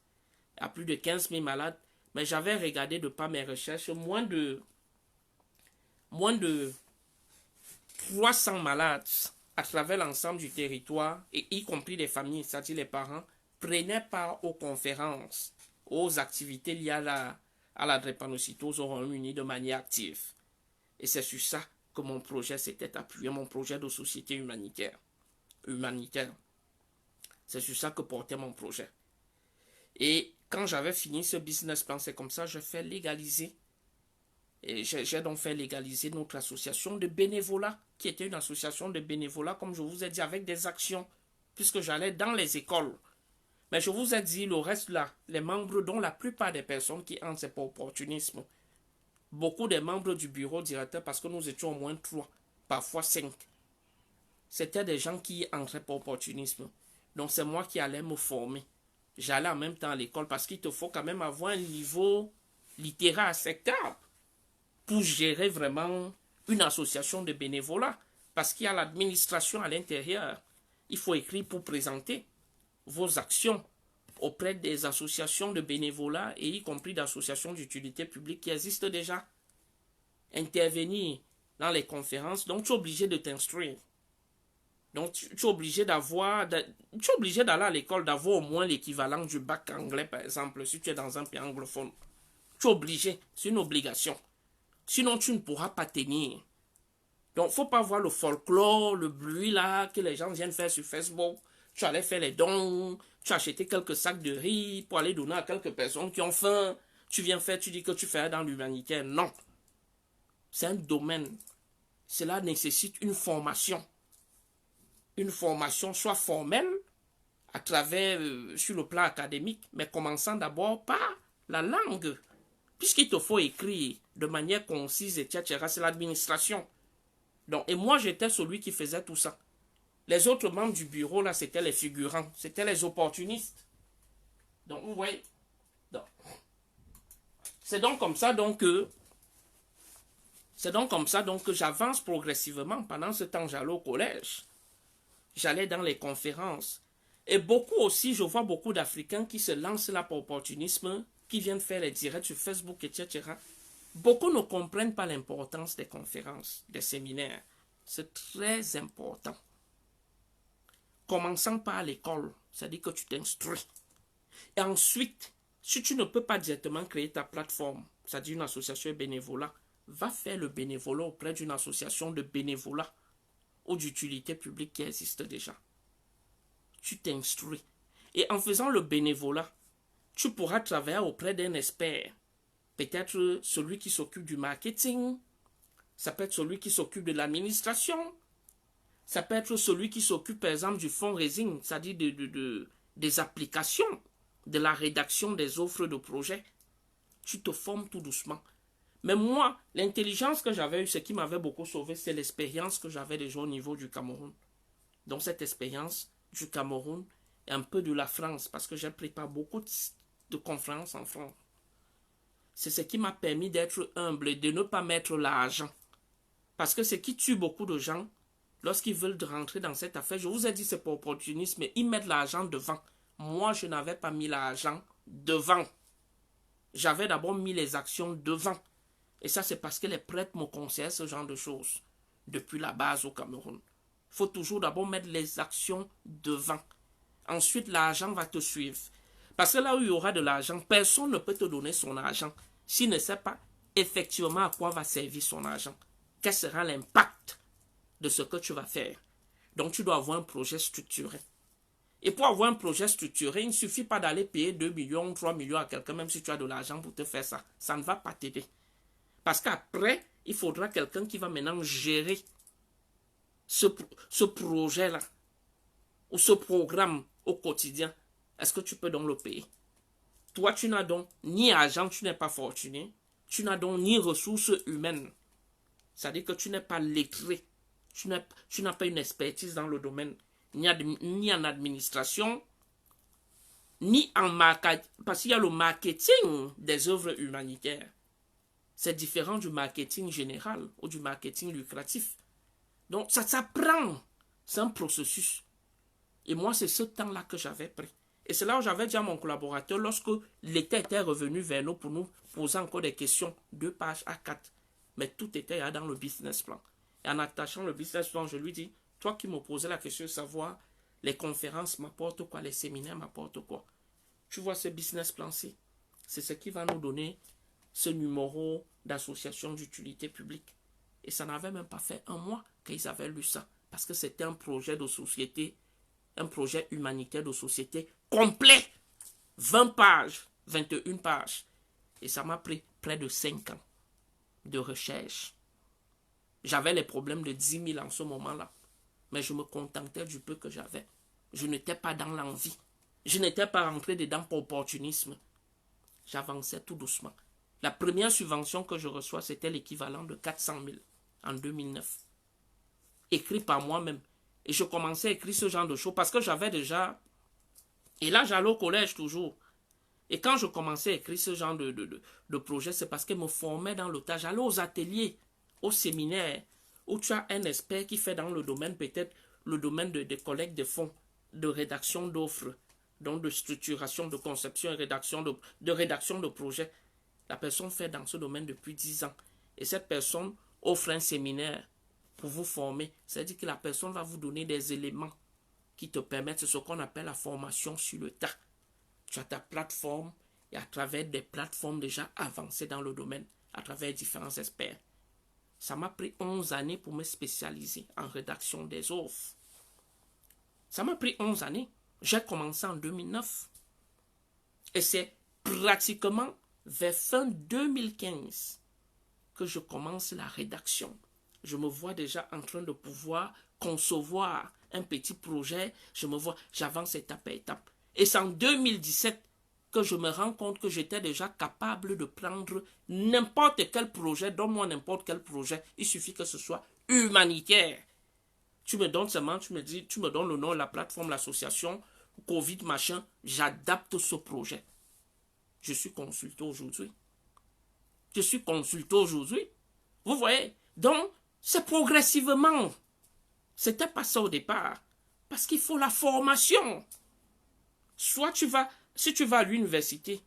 à plus de 15 000 malades. Mais j'avais regardé de par mes recherches, moins de 300 malades à travers l'ensemble du territoire, et y compris les familles, c'est-à-dire les parents, prenaient part aux conférences, aux activités liées à la drépanocytose au Royaume-Uni de manière active. Et c'est sur ça que mon projet s'était appuyé, mon projet de société humanitaire. C'est sur ça que portait mon projet. Et quand j'avais fini ce business plan, c'est comme ça que je fais légaliser. Et j'ai donc fait légaliser notre association de bénévolat, qui était une association de bénévolat, comme je vous ai dit, avec des actions, puisque j'allais dans les écoles. Mais je vous ai dit, le reste là, les membres, dont la plupart des personnes qui entrent, c'est pour opportunisme. Beaucoup des membres du bureau directeur, parce que nous étions au moins 3, parfois 5. C'était des gens qui entraient pour opportunisme. Donc c'est moi qui allais me former. J'allais en même temps à l'école, parce qu'il te faut quand même avoir un niveau littéraire acceptable pour gérer vraiment une association de bénévolat. Parce qu'il y a l'administration à l'intérieur. Il faut écrire pour présenter vos actions auprès des associations de bénévolat et y compris d'associations d'utilité publique qui existent déjà. Intervenir dans les conférences, donc tu es obligé de t'instruire. Donc tu es obligé d'aller à l'école, d'avoir au moins l'équivalent du bac anglais par exemple, si tu es dans un pays anglophone. Tu es obligé, c'est une obligation. Sinon tu ne pourras pas tenir. Donc, il ne faut pas voir le folklore, le bruit là que les gens viennent faire sur Facebook. Tu allais faire les dons, tu as acheté quelques sacs de riz pour aller donner à quelques personnes qui ont faim. Tu viens faire, tu dis que tu fais dans l'humanitaire. Non, c'est un domaine. Cela nécessite une formation. Une formation soit formelle, à travers, sur le plan académique, mais commençant d'abord par la langue. Puisqu'il te faut écrire de manière concise, etc., c'est l'administration. Donc, et moi, j'étais celui qui faisait tout ça. Les autres membres du bureau, là, c'était les figurants, c'était les opportunistes. Donc, vous voyez, c'est donc comme ça donc que j'avance progressivement. Pendant ce temps, j'allais au collège, j'allais dans les conférences. Et beaucoup aussi, je vois beaucoup d'Africains qui se lancent là pour opportunisme, qui viennent faire les directs sur Facebook, etc. Beaucoup ne comprennent pas l'importance des conférences, des séminaires. C'est très important. Commençant par l'école, c'est-à-dire que tu t'instruis. Et ensuite, si tu ne peux pas directement créer ta plateforme, c'est-à-dire une association de bénévolat, va faire le bénévolat auprès d'une association de bénévolat ou d'utilité publique qui existe déjà. Tu t'instruis. Et en faisant le bénévolat, tu pourras travailler auprès d'un expert. Peut-être celui qui s'occupe du marketing, ça peut être celui qui s'occupe de l'administration, ça peut être celui qui s'occupe par exemple du fundraising, c'est-à-dire des applications, de la rédaction des offres de projets. Tu te formes tout doucement. Mais moi, l'intelligence que j'avais eue, ce qui m'avait beaucoup sauvé, c'est l'expérience que j'avais déjà au niveau du Cameroun. Donc cette expérience du Cameroun et un peu de la France, parce que j'ai préparé beaucoup de conférences en France. C'est ce qui m'a permis d'être humble et de ne pas mettre l'argent. Parce que ce qui tue beaucoup de gens, lorsqu'ils veulent rentrer dans cette affaire, je vous ai dit c'est pour opportunisme, mais ils mettent l'argent devant. Moi, je n'avais pas mis l'argent devant. J'avais d'abord mis les actions devant. Et ça, c'est parce que les prêtres me conseillent ce genre de choses. Depuis la base au Cameroun. Il faut toujours d'abord mettre les actions devant. Ensuite, l'argent va te suivre. Parce que là où il y aura de l'argent, personne ne peut te donner son argent s'il ne sait pas effectivement à quoi va servir son argent. Quel sera l'impact de ce que tu vas faire. Donc, tu dois avoir un projet structuré. Et pour avoir un projet structuré, il ne suffit pas d'aller payer 2 millions, 3 millions à quelqu'un, même si tu as de l'argent pour te faire ça. Ça ne va pas t'aider. Parce qu'après, il faudra quelqu'un qui va maintenant gérer ce projet-là ou ce programme au quotidien. Est-ce que tu peux donc le payer? Toi, tu n'as donc ni argent, tu n'es pas fortuné. Tu n'as donc ni ressources humaines. C'est-à-dire que tu n'es pas lettré. Tu n'as pas une expertise dans le domaine, ni en administration, ni en marketing. Parce qu'il y a le marketing des œuvres humanitaires. C'est différent du marketing général ou du marketing lucratif. Donc, ça s'apprend. C'est un processus. Et moi, c'est ce temps-là que j'avais pris. Et c'est là où j'avais dit à mon collaborateur, lorsque l'État était revenu vers nous pour nous poser encore des questions, 2 pages à 4. Mais tout était là dans le business plan. Et en attachant le business plan, je lui dis, toi qui me posais la question de savoir les conférences m'apportent quoi, les séminaires m'apportent quoi. Tu vois ce business plan-ci, c'est ce qui va nous donner ce numéro d'association d'utilité publique. Et ça n'avait même pas fait un mois qu'ils avaient lu ça. Parce que c'était un projet de société, un projet humanitaire de société complet. 20 pages, 21 pages. Et ça m'a pris près de 5 ans de recherche. J'avais les problèmes de 10 000 en ce moment-là. Mais je me contentais du peu que j'avais. Je n'étais pas dans l'envie. Je n'étais pas rentré dedans pour opportunisme. J'avançais tout doucement. La première subvention que je reçois, c'était l'équivalent de 400 000 en 2009. Écrit par moi-même. Et je commençais à écrire ce genre de choses parce que j'avais déjà... Et là, j'allais au collège toujours. Et quand je commençais à écrire ce genre de projet, c'est parce que je me formais dans le tas. J'allais aux ateliers, aux séminaires, où tu as un expert qui fait dans le domaine, peut-être le domaine de collecte de fonds, de rédaction d'offres, donc de structuration, de conception et de rédaction de projets. La personne fait dans ce domaine depuis 10 ans. Et cette personne offre un séminaire pour vous former. C'est-à-dire que la personne va vous donner des éléments qui te permettent ce qu'on appelle la formation sur le tas. Tu as ta plateforme et à travers des plateformes déjà avancées dans le domaine, à travers différents experts, Ça m'a pris 11 années pour me spécialiser en rédaction des offres. Ça m'a pris 11 années. J'ai commencé en 2009. Et c'est pratiquement vers fin 2015 que je commence la rédaction. Je me vois déjà en train de pouvoir concevoir un petit projet. Je me vois, j'avance étape à étape. Et c'est en 2017 que je me rends compte que j'étais déjà capable de prendre n'importe quel projet. Donne-moi n'importe quel projet. Il suffit que ce soit humanitaire. Tu me donnes seulement, tu me dis, tu me donnes le nom, la plateforme, l'association, Covid, machin. J'adapte ce projet. Je suis consulté aujourd'hui. Je suis consulté aujourd'hui. Vous voyez? Donc, c'est progressivement. C'était pas ça au départ. Parce qu'il faut la formation. Soit si tu vas à l'université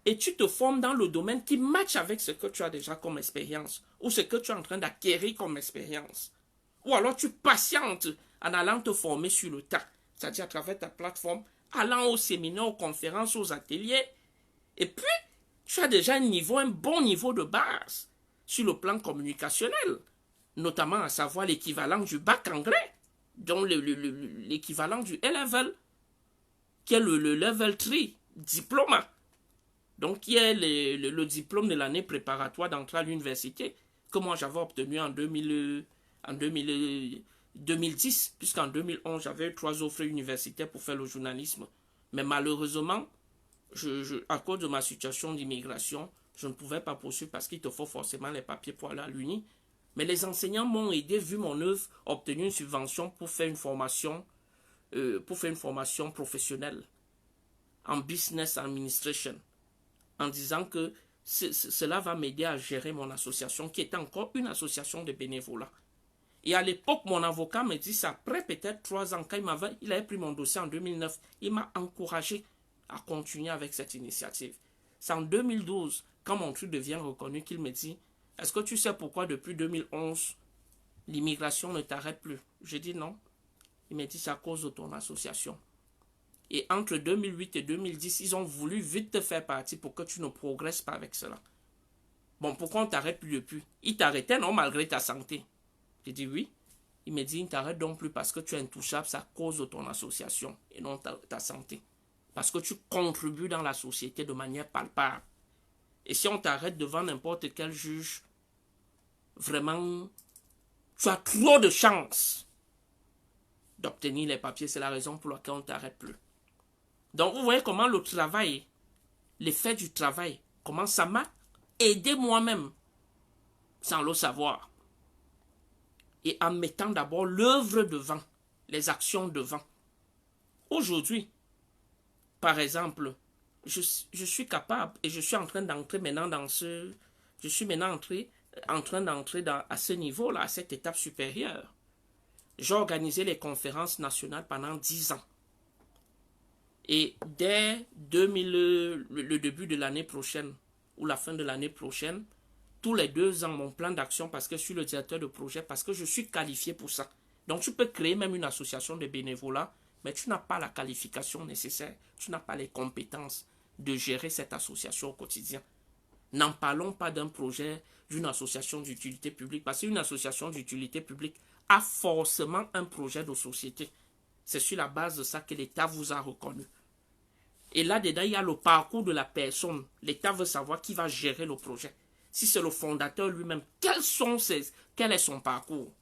et tu te formes dans le domaine qui matche avec ce que tu as déjà comme expérience ou ce que tu es en train d'acquérir comme expérience. Ou alors tu patientes en allant te former sur le tas. C'est-à-dire à travers ta plateforme, allant aux séminaires, aux conférences, aux ateliers. Et puis, tu as déjà un bon niveau de base sur le plan communicationnel, notamment à savoir l'équivalent du bac anglais, donc l'équivalent du A-level, qui est le level 3 diplôme, donc qui est le diplôme de l'année préparatoire d'entrée à l'université, que moi j'avais obtenu en 2010, puisqu'en 2011 j'avais eu 3 offres universitaires pour faire le journalisme. Mais malheureusement, à cause de ma situation d'immigration, je ne pouvais pas poursuivre parce qu'il te faut forcément les papiers pour aller à l'Uni. Mais les enseignants m'ont aidé, vu mon œuvre, obtenu une subvention pour faire une formation professionnelle en business administration, en disant que cela va m'aider à gérer mon association, qui était encore une association de bénévolat. Et à l'époque, mon avocat me dit, c'est après peut-être 3 ans, quand il avait pris mon dossier en 2009, il m'a encouragé à continuer avec cette initiative. C'est en 2012, quand mon truc devient reconnu, qu'il me dit, est-ce que tu sais pourquoi depuis 2011, l'immigration ne t'arrête plus? J'ai dit non. Il m'a dit, c'est à cause de ton association. Et entre 2008 et 2010, ils ont voulu vite te faire partie pour que tu ne progresses pas avec cela. Bon, pourquoi on t'arrête plus depuis? Ils t'arrêtaient, non, malgré ta santé. J'ai dit oui. Il m'a dit, il ne t'arrête donc plus parce que tu es intouchable, c'est à cause de ton association et non ta santé. Parce que tu contribues dans la société de manière palpable. Et si on t'arrête devant n'importe quel juge, vraiment, tu as trop de chances d'obtenir les papiers. C'est la raison pour laquelle on ne t'arrête plus. Donc, vous voyez comment le travail, l'effet du travail, comment ça m'a aidé moi-même, sans le savoir. Et en mettant d'abord l'œuvre devant, les actions devant. Aujourd'hui, par exemple, je suis capable et je suis en train d'entrer maintenant dans ce... Je suis maintenant en train d'entrer à ce niveau-là, à cette étape supérieure. J'ai organisé les conférences nationales pendant 10 ans. Et dès le début de l'année prochaine, ou la fin de l'année prochaine, tous les 2 ans, mon plan d'action, parce que je suis le directeur de projet, parce que je suis qualifié pour ça. Donc, tu peux créer même une association de bénévolat, mais tu n'as pas la qualification nécessaire, tu n'as pas les compétences de gérer cette association au quotidien. N'en parlons pas d'un projet, d'une association d'utilité publique, parce qu'une association d'utilité publique a forcément un projet de société. C'est sur la base de ça que l'État vous a reconnu. Et là-dedans, il y a le parcours de la personne. L'État veut savoir qui va gérer le projet. Si c'est le fondateur lui-même, quel est son parcours?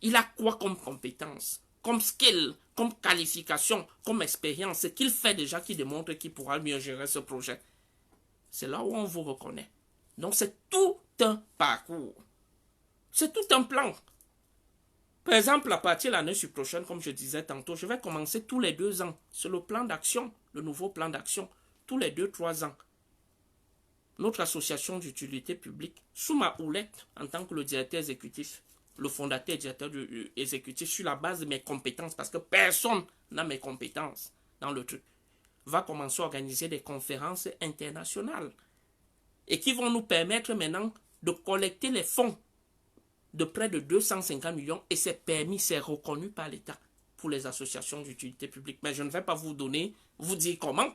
Il a quoi comme compétence, comme skill, comme qualification, comme expérience? Ce qu'il fait déjà qui démontre qu'il pourra mieux gérer ce projet. C'est là où on vous reconnaît. Donc c'est tout un parcours. C'est tout un plan. Par exemple, à partir de l'année prochaine, comme je disais tantôt, je vais commencer tous les 2 ans. C'est le plan d'action, le nouveau plan d'action, tous les 2-3 ans. Notre association d'utilité publique, sous ma houlette, en tant que le directeur exécutif, le fondateur et directeur exécutif, sur la base de mes compétences, parce que personne n'a mes compétences dans le truc, va commencer à organiser des conférences internationales et qui vont nous permettre maintenant de collecter les fonds de près de 250 millions et c'est permis, c'est reconnu par l'État pour les associations d'utilité publique. Mais je ne vais pas vous dire comment.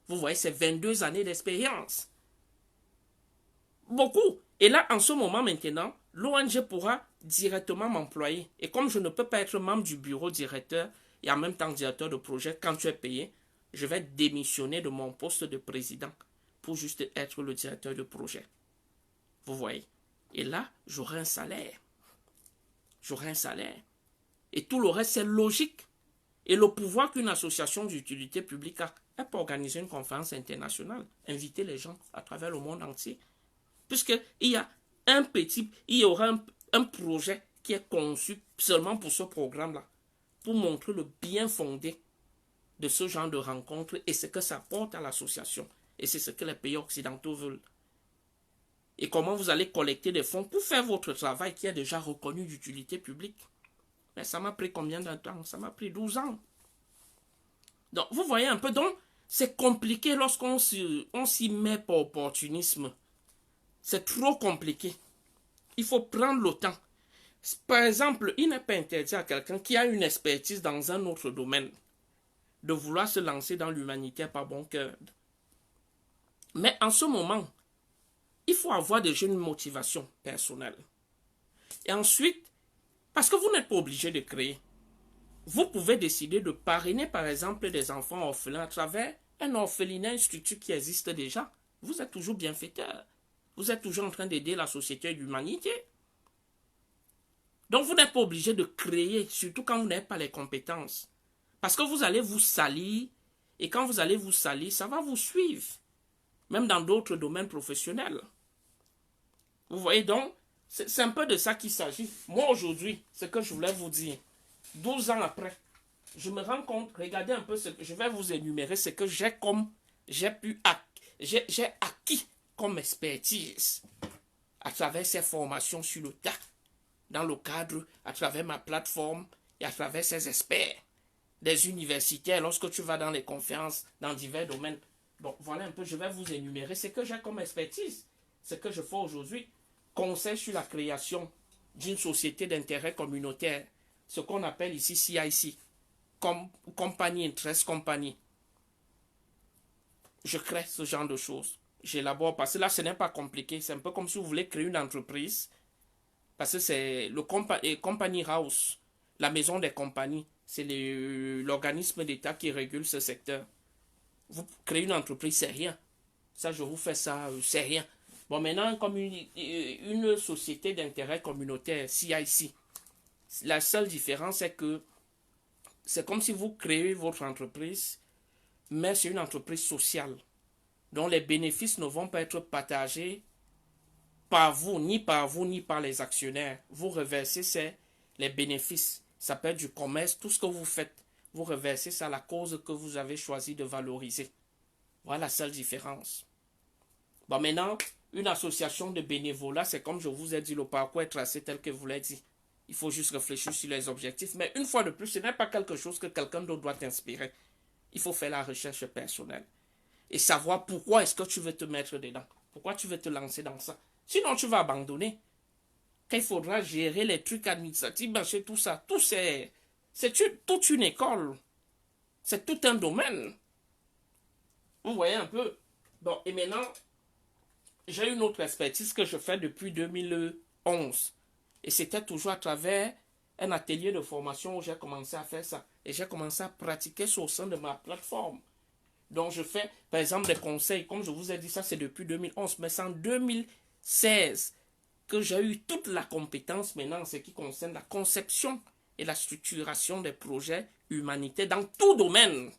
Vous voyez, c'est 22 années d'expérience. Beaucoup. Et là, en ce moment maintenant, l'ONG pourra directement m'employer. Et comme je ne peux pas être membre du bureau directeur et en même temps directeur de projet, quand tu es payé, je vais démissionner de mon poste de président pour juste être le directeur de projet. Vous voyez? Et là, j'aurai un salaire. J'aurai un salaire. Et tout le reste, c'est logique. Et le pouvoir qu'une association d'utilité publique a, elle peut organiser une conférence internationale, inviter les gens à travers le monde entier. Puisqu'il y a il y aura un projet qui est conçu seulement pour ce programme-là, pour montrer le bien fondé de ce genre de rencontres et ce que ça apporte à l'association. Et c'est ce que les pays occidentaux veulent. Et comment vous allez collecter des fonds pour faire votre travail qui est déjà reconnu d'utilité publique. Mais ça m'a pris combien de temps? Ça m'a pris 12 ans. Donc, vous voyez un peu, donc, c'est compliqué lorsqu'on s'y met par opportunisme. C'est trop compliqué. Il faut prendre le temps. Par exemple, il n'est pas interdit à quelqu'un qui a une expertise dans un autre domaine de vouloir se lancer dans l'humanitaire par bon cœur. Mais en ce moment, il faut avoir déjà une motivation personnelle. Et ensuite, parce que vous n'êtes pas obligé de créer, vous pouvez décider de parrainer par exemple des enfants orphelins à travers un orphelinat, une structure qui existe déjà. Vous êtes toujours bienfaiteur. Vous êtes toujours en train d'aider la société et l'humanité. Donc vous n'êtes pas obligé de créer, surtout quand vous n'avez pas les compétences. Parce que vous allez vous salir, et quand vous allez vous salir, ça va vous suivre. Même dans d'autres domaines professionnels. Vous voyez donc, c'est un peu de ça qu'il s'agit. Moi aujourd'hui, ce que je voulais vous dire, 12 ans après, je me rends compte, regardez un peu ce que je vais vous énumérer, ce que j'ai acquis comme expertise à travers ces formations sur le tas, dans le cadre, à travers ma plateforme et à travers ces experts, des universitaires, lorsque tu vas dans les conférences, dans divers domaines. Bon, voilà un peu, je vais vous énumérer ce que j'ai comme expertise, ce que je fais aujourd'hui. Conseil sur la création d'une société d'intérêt communautaire, ce qu'on appelle ici CIC, Company Interest Company. Je crée ce genre de choses. J'élabore, parce que là, ce n'est pas compliqué. C'est un peu comme si vous voulez créer une entreprise, parce que c'est le Company House, la maison des compagnies. C'est l'organisme d'État qui régule ce secteur. Vous créez une entreprise, c'est rien. Ça, je vous fais ça, c'est rien. Bon, maintenant, comme une société d'intérêt communautaire, CIC, la seule différence, c'est que c'est comme si vous créez votre entreprise, mais c'est une entreprise sociale, dont les bénéfices ne vont pas être partagés par vous, ni par les actionnaires. Vous reversez les bénéfices. Ça peut être du commerce, tout ce que vous faites. Vous reversez ça à la cause que vous avez choisi de valoriser. Voilà la seule différence. Bon, maintenant, une association de bénévolat, c'est comme je vous ai dit, le parcours est tracé tel que je vous l'ai dit. Il faut juste réfléchir sur les objectifs. Mais une fois de plus, ce n'est pas quelque chose que quelqu'un d'autre doit t'inspirer. Il faut faire la recherche personnelle. Et savoir pourquoi est-ce que tu veux te mettre dedans. Pourquoi tu veux te lancer dans ça. Sinon, tu vas abandonner. Quand il faudra gérer les trucs administratifs, marcher, tout ça. C'est toute une école. C'est tout un domaine. Vous voyez un peu. Bon, et maintenant, j'ai une autre expertise que je fais depuis 2011. Et c'était toujours à travers un atelier de formation où j'ai commencé à faire ça. Et j'ai commencé à pratiquer ça au sein de ma plateforme. Donc je fais, par exemple, des conseils. Comme je vous ai dit, ça c'est depuis 2011. Mais c'est en 2016 que j'ai eu toute la compétence maintenant en ce qui concerne la conception et la structuration des projets humanitaires dans tout domaine.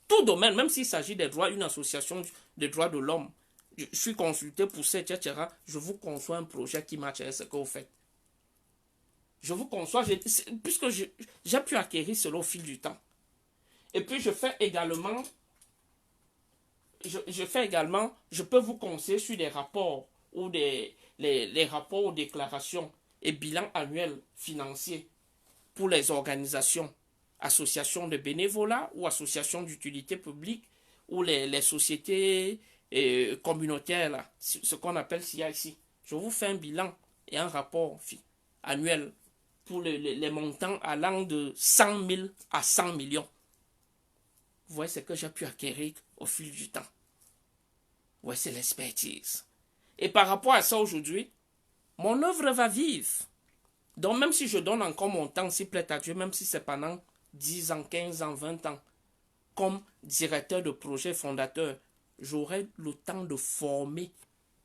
Tout domaine, même s'il s'agit des droits, une association des droits de l'homme. Je suis consulté pour ça, etc. Je vous conçois un projet qui matche avec ce que vous faites. Je vous conçois, puisque j'ai pu acquérir cela au fil du temps. Et puis je fais également, je peux vous conseiller sur des rapports ou les rapports ou déclarations et bilans annuels financiers pour les organisations, associations de bénévolat ou associations d'utilité publique ou les sociétés communautaires, là, ce qu'on appelle CIC. Je vous fais un bilan et un rapport annuel pour les montants allant de 100 000 à 100 millions. Vous voyez ce que j'ai pu acquérir au fil du temps. Vous voyez, c'est l'expertise. Et par rapport à ça aujourd'hui, mon œuvre va vivre. Donc même si je donne encore mon temps, s'il plaît à Dieu, même si c'est pendant 10 ans, 15 ans, 20 ans, comme directeur de projet fondateur, j'aurai le temps de former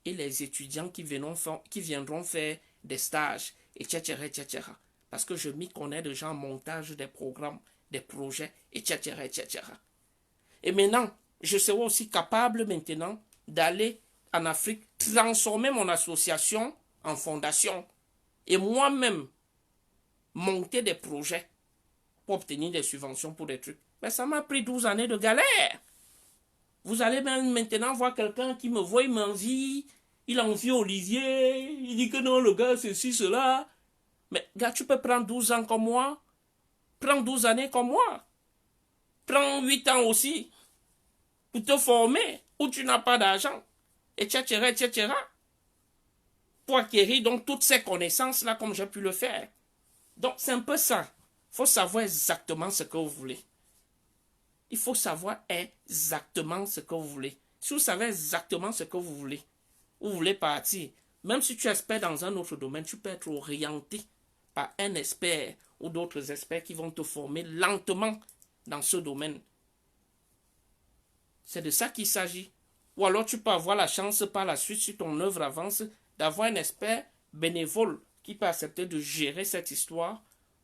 et les étudiants qui viendront faire des stages, etc., etc. Parce que je m'y connais déjà en montage des programmes, des projets, etc., etc. Et maintenant, je serai aussi capable maintenant d'aller en Afrique, transformer mon association en fondation et moi-même monter des projets pour obtenir des subventions pour des trucs. Mais ça m'a pris 12 années de galère. Vous allez même maintenant voir quelqu'un qui me voit, il m'envie, il envie Olivier, il dit que non, le gars, ceci, cela. Mais gars, tu peux prendre 12 ans comme moi, prends 12 années comme moi, prends 8 ans aussi pour te former, où tu n'as pas d'argent, etc., etc. Pour acquérir donc toutes ces connaissances-là comme j'ai pu le faire. Donc c'est un peu ça. Il faut savoir exactement ce que vous voulez. Il faut savoir exactement ce que vous voulez. Si vous savez exactement ce que vous voulez, où vous voulez partir, même si tu es expert dans un autre domaine, tu peux être orienté par un expert ou d'autres experts qui vont te former lentement dans ce domaine. C'est de ça qu'il s'agit. Ou alors tu peux avoir la chance par la suite, si ton œuvre avance, d'avoir un expert bénévole qui peut accepter de gérer cette histoire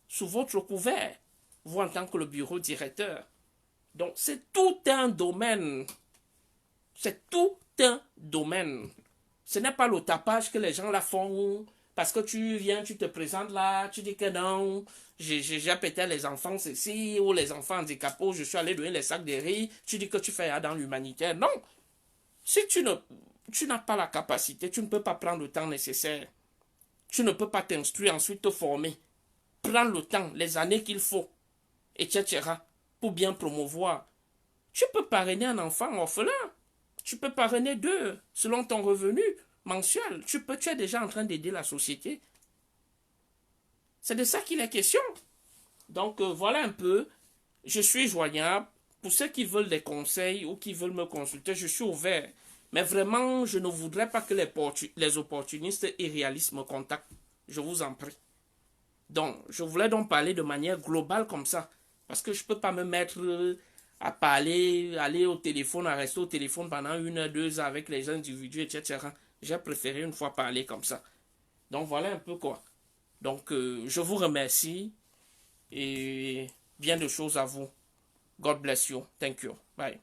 sous votre couvert, vous en tant que le bureau directeur. Donc c'est tout un domaine. C'est tout un domaine. Ce n'est pas le tapage que les gens la font parce que tu viens, tu te présentes là, tu dis que non, j'ai peut-être les enfants ceci, ou les enfants handicapés, je suis allé donner les sacs de riz, tu dis que tu fais dans l'humanitaire. Non. Si tu n'as pas la capacité, tu ne peux pas prendre le temps nécessaire. Tu ne peux pas t'instruire, ensuite te former. Prends le temps, les années qu'il faut, etc. pour bien promouvoir. Tu peux parrainer un enfant orphelin. Tu peux parrainer 2 selon ton revenu mensuel. Tu es déjà en train d'aider la société. C'est de ça qu'il est question. Donc voilà un peu. Je suis joignable. Pour ceux qui veulent des conseils ou qui veulent me consulter, je suis ouvert. Mais vraiment, je ne voudrais pas que les opportunistes irréalistes me contactent. Je vous en prie. Donc, je voulais donc parler de manière globale comme ça. Parce que je ne peux pas me mettre à parler, aller au téléphone, à rester au téléphone pendant 1 heure, 2 heures avec les individus, etc. J'ai préféré une fois parler comme ça. Donc, voilà un peu quoi. Donc, je vous remercie et bien de choses à vous. God bless you. Thank you. Bye.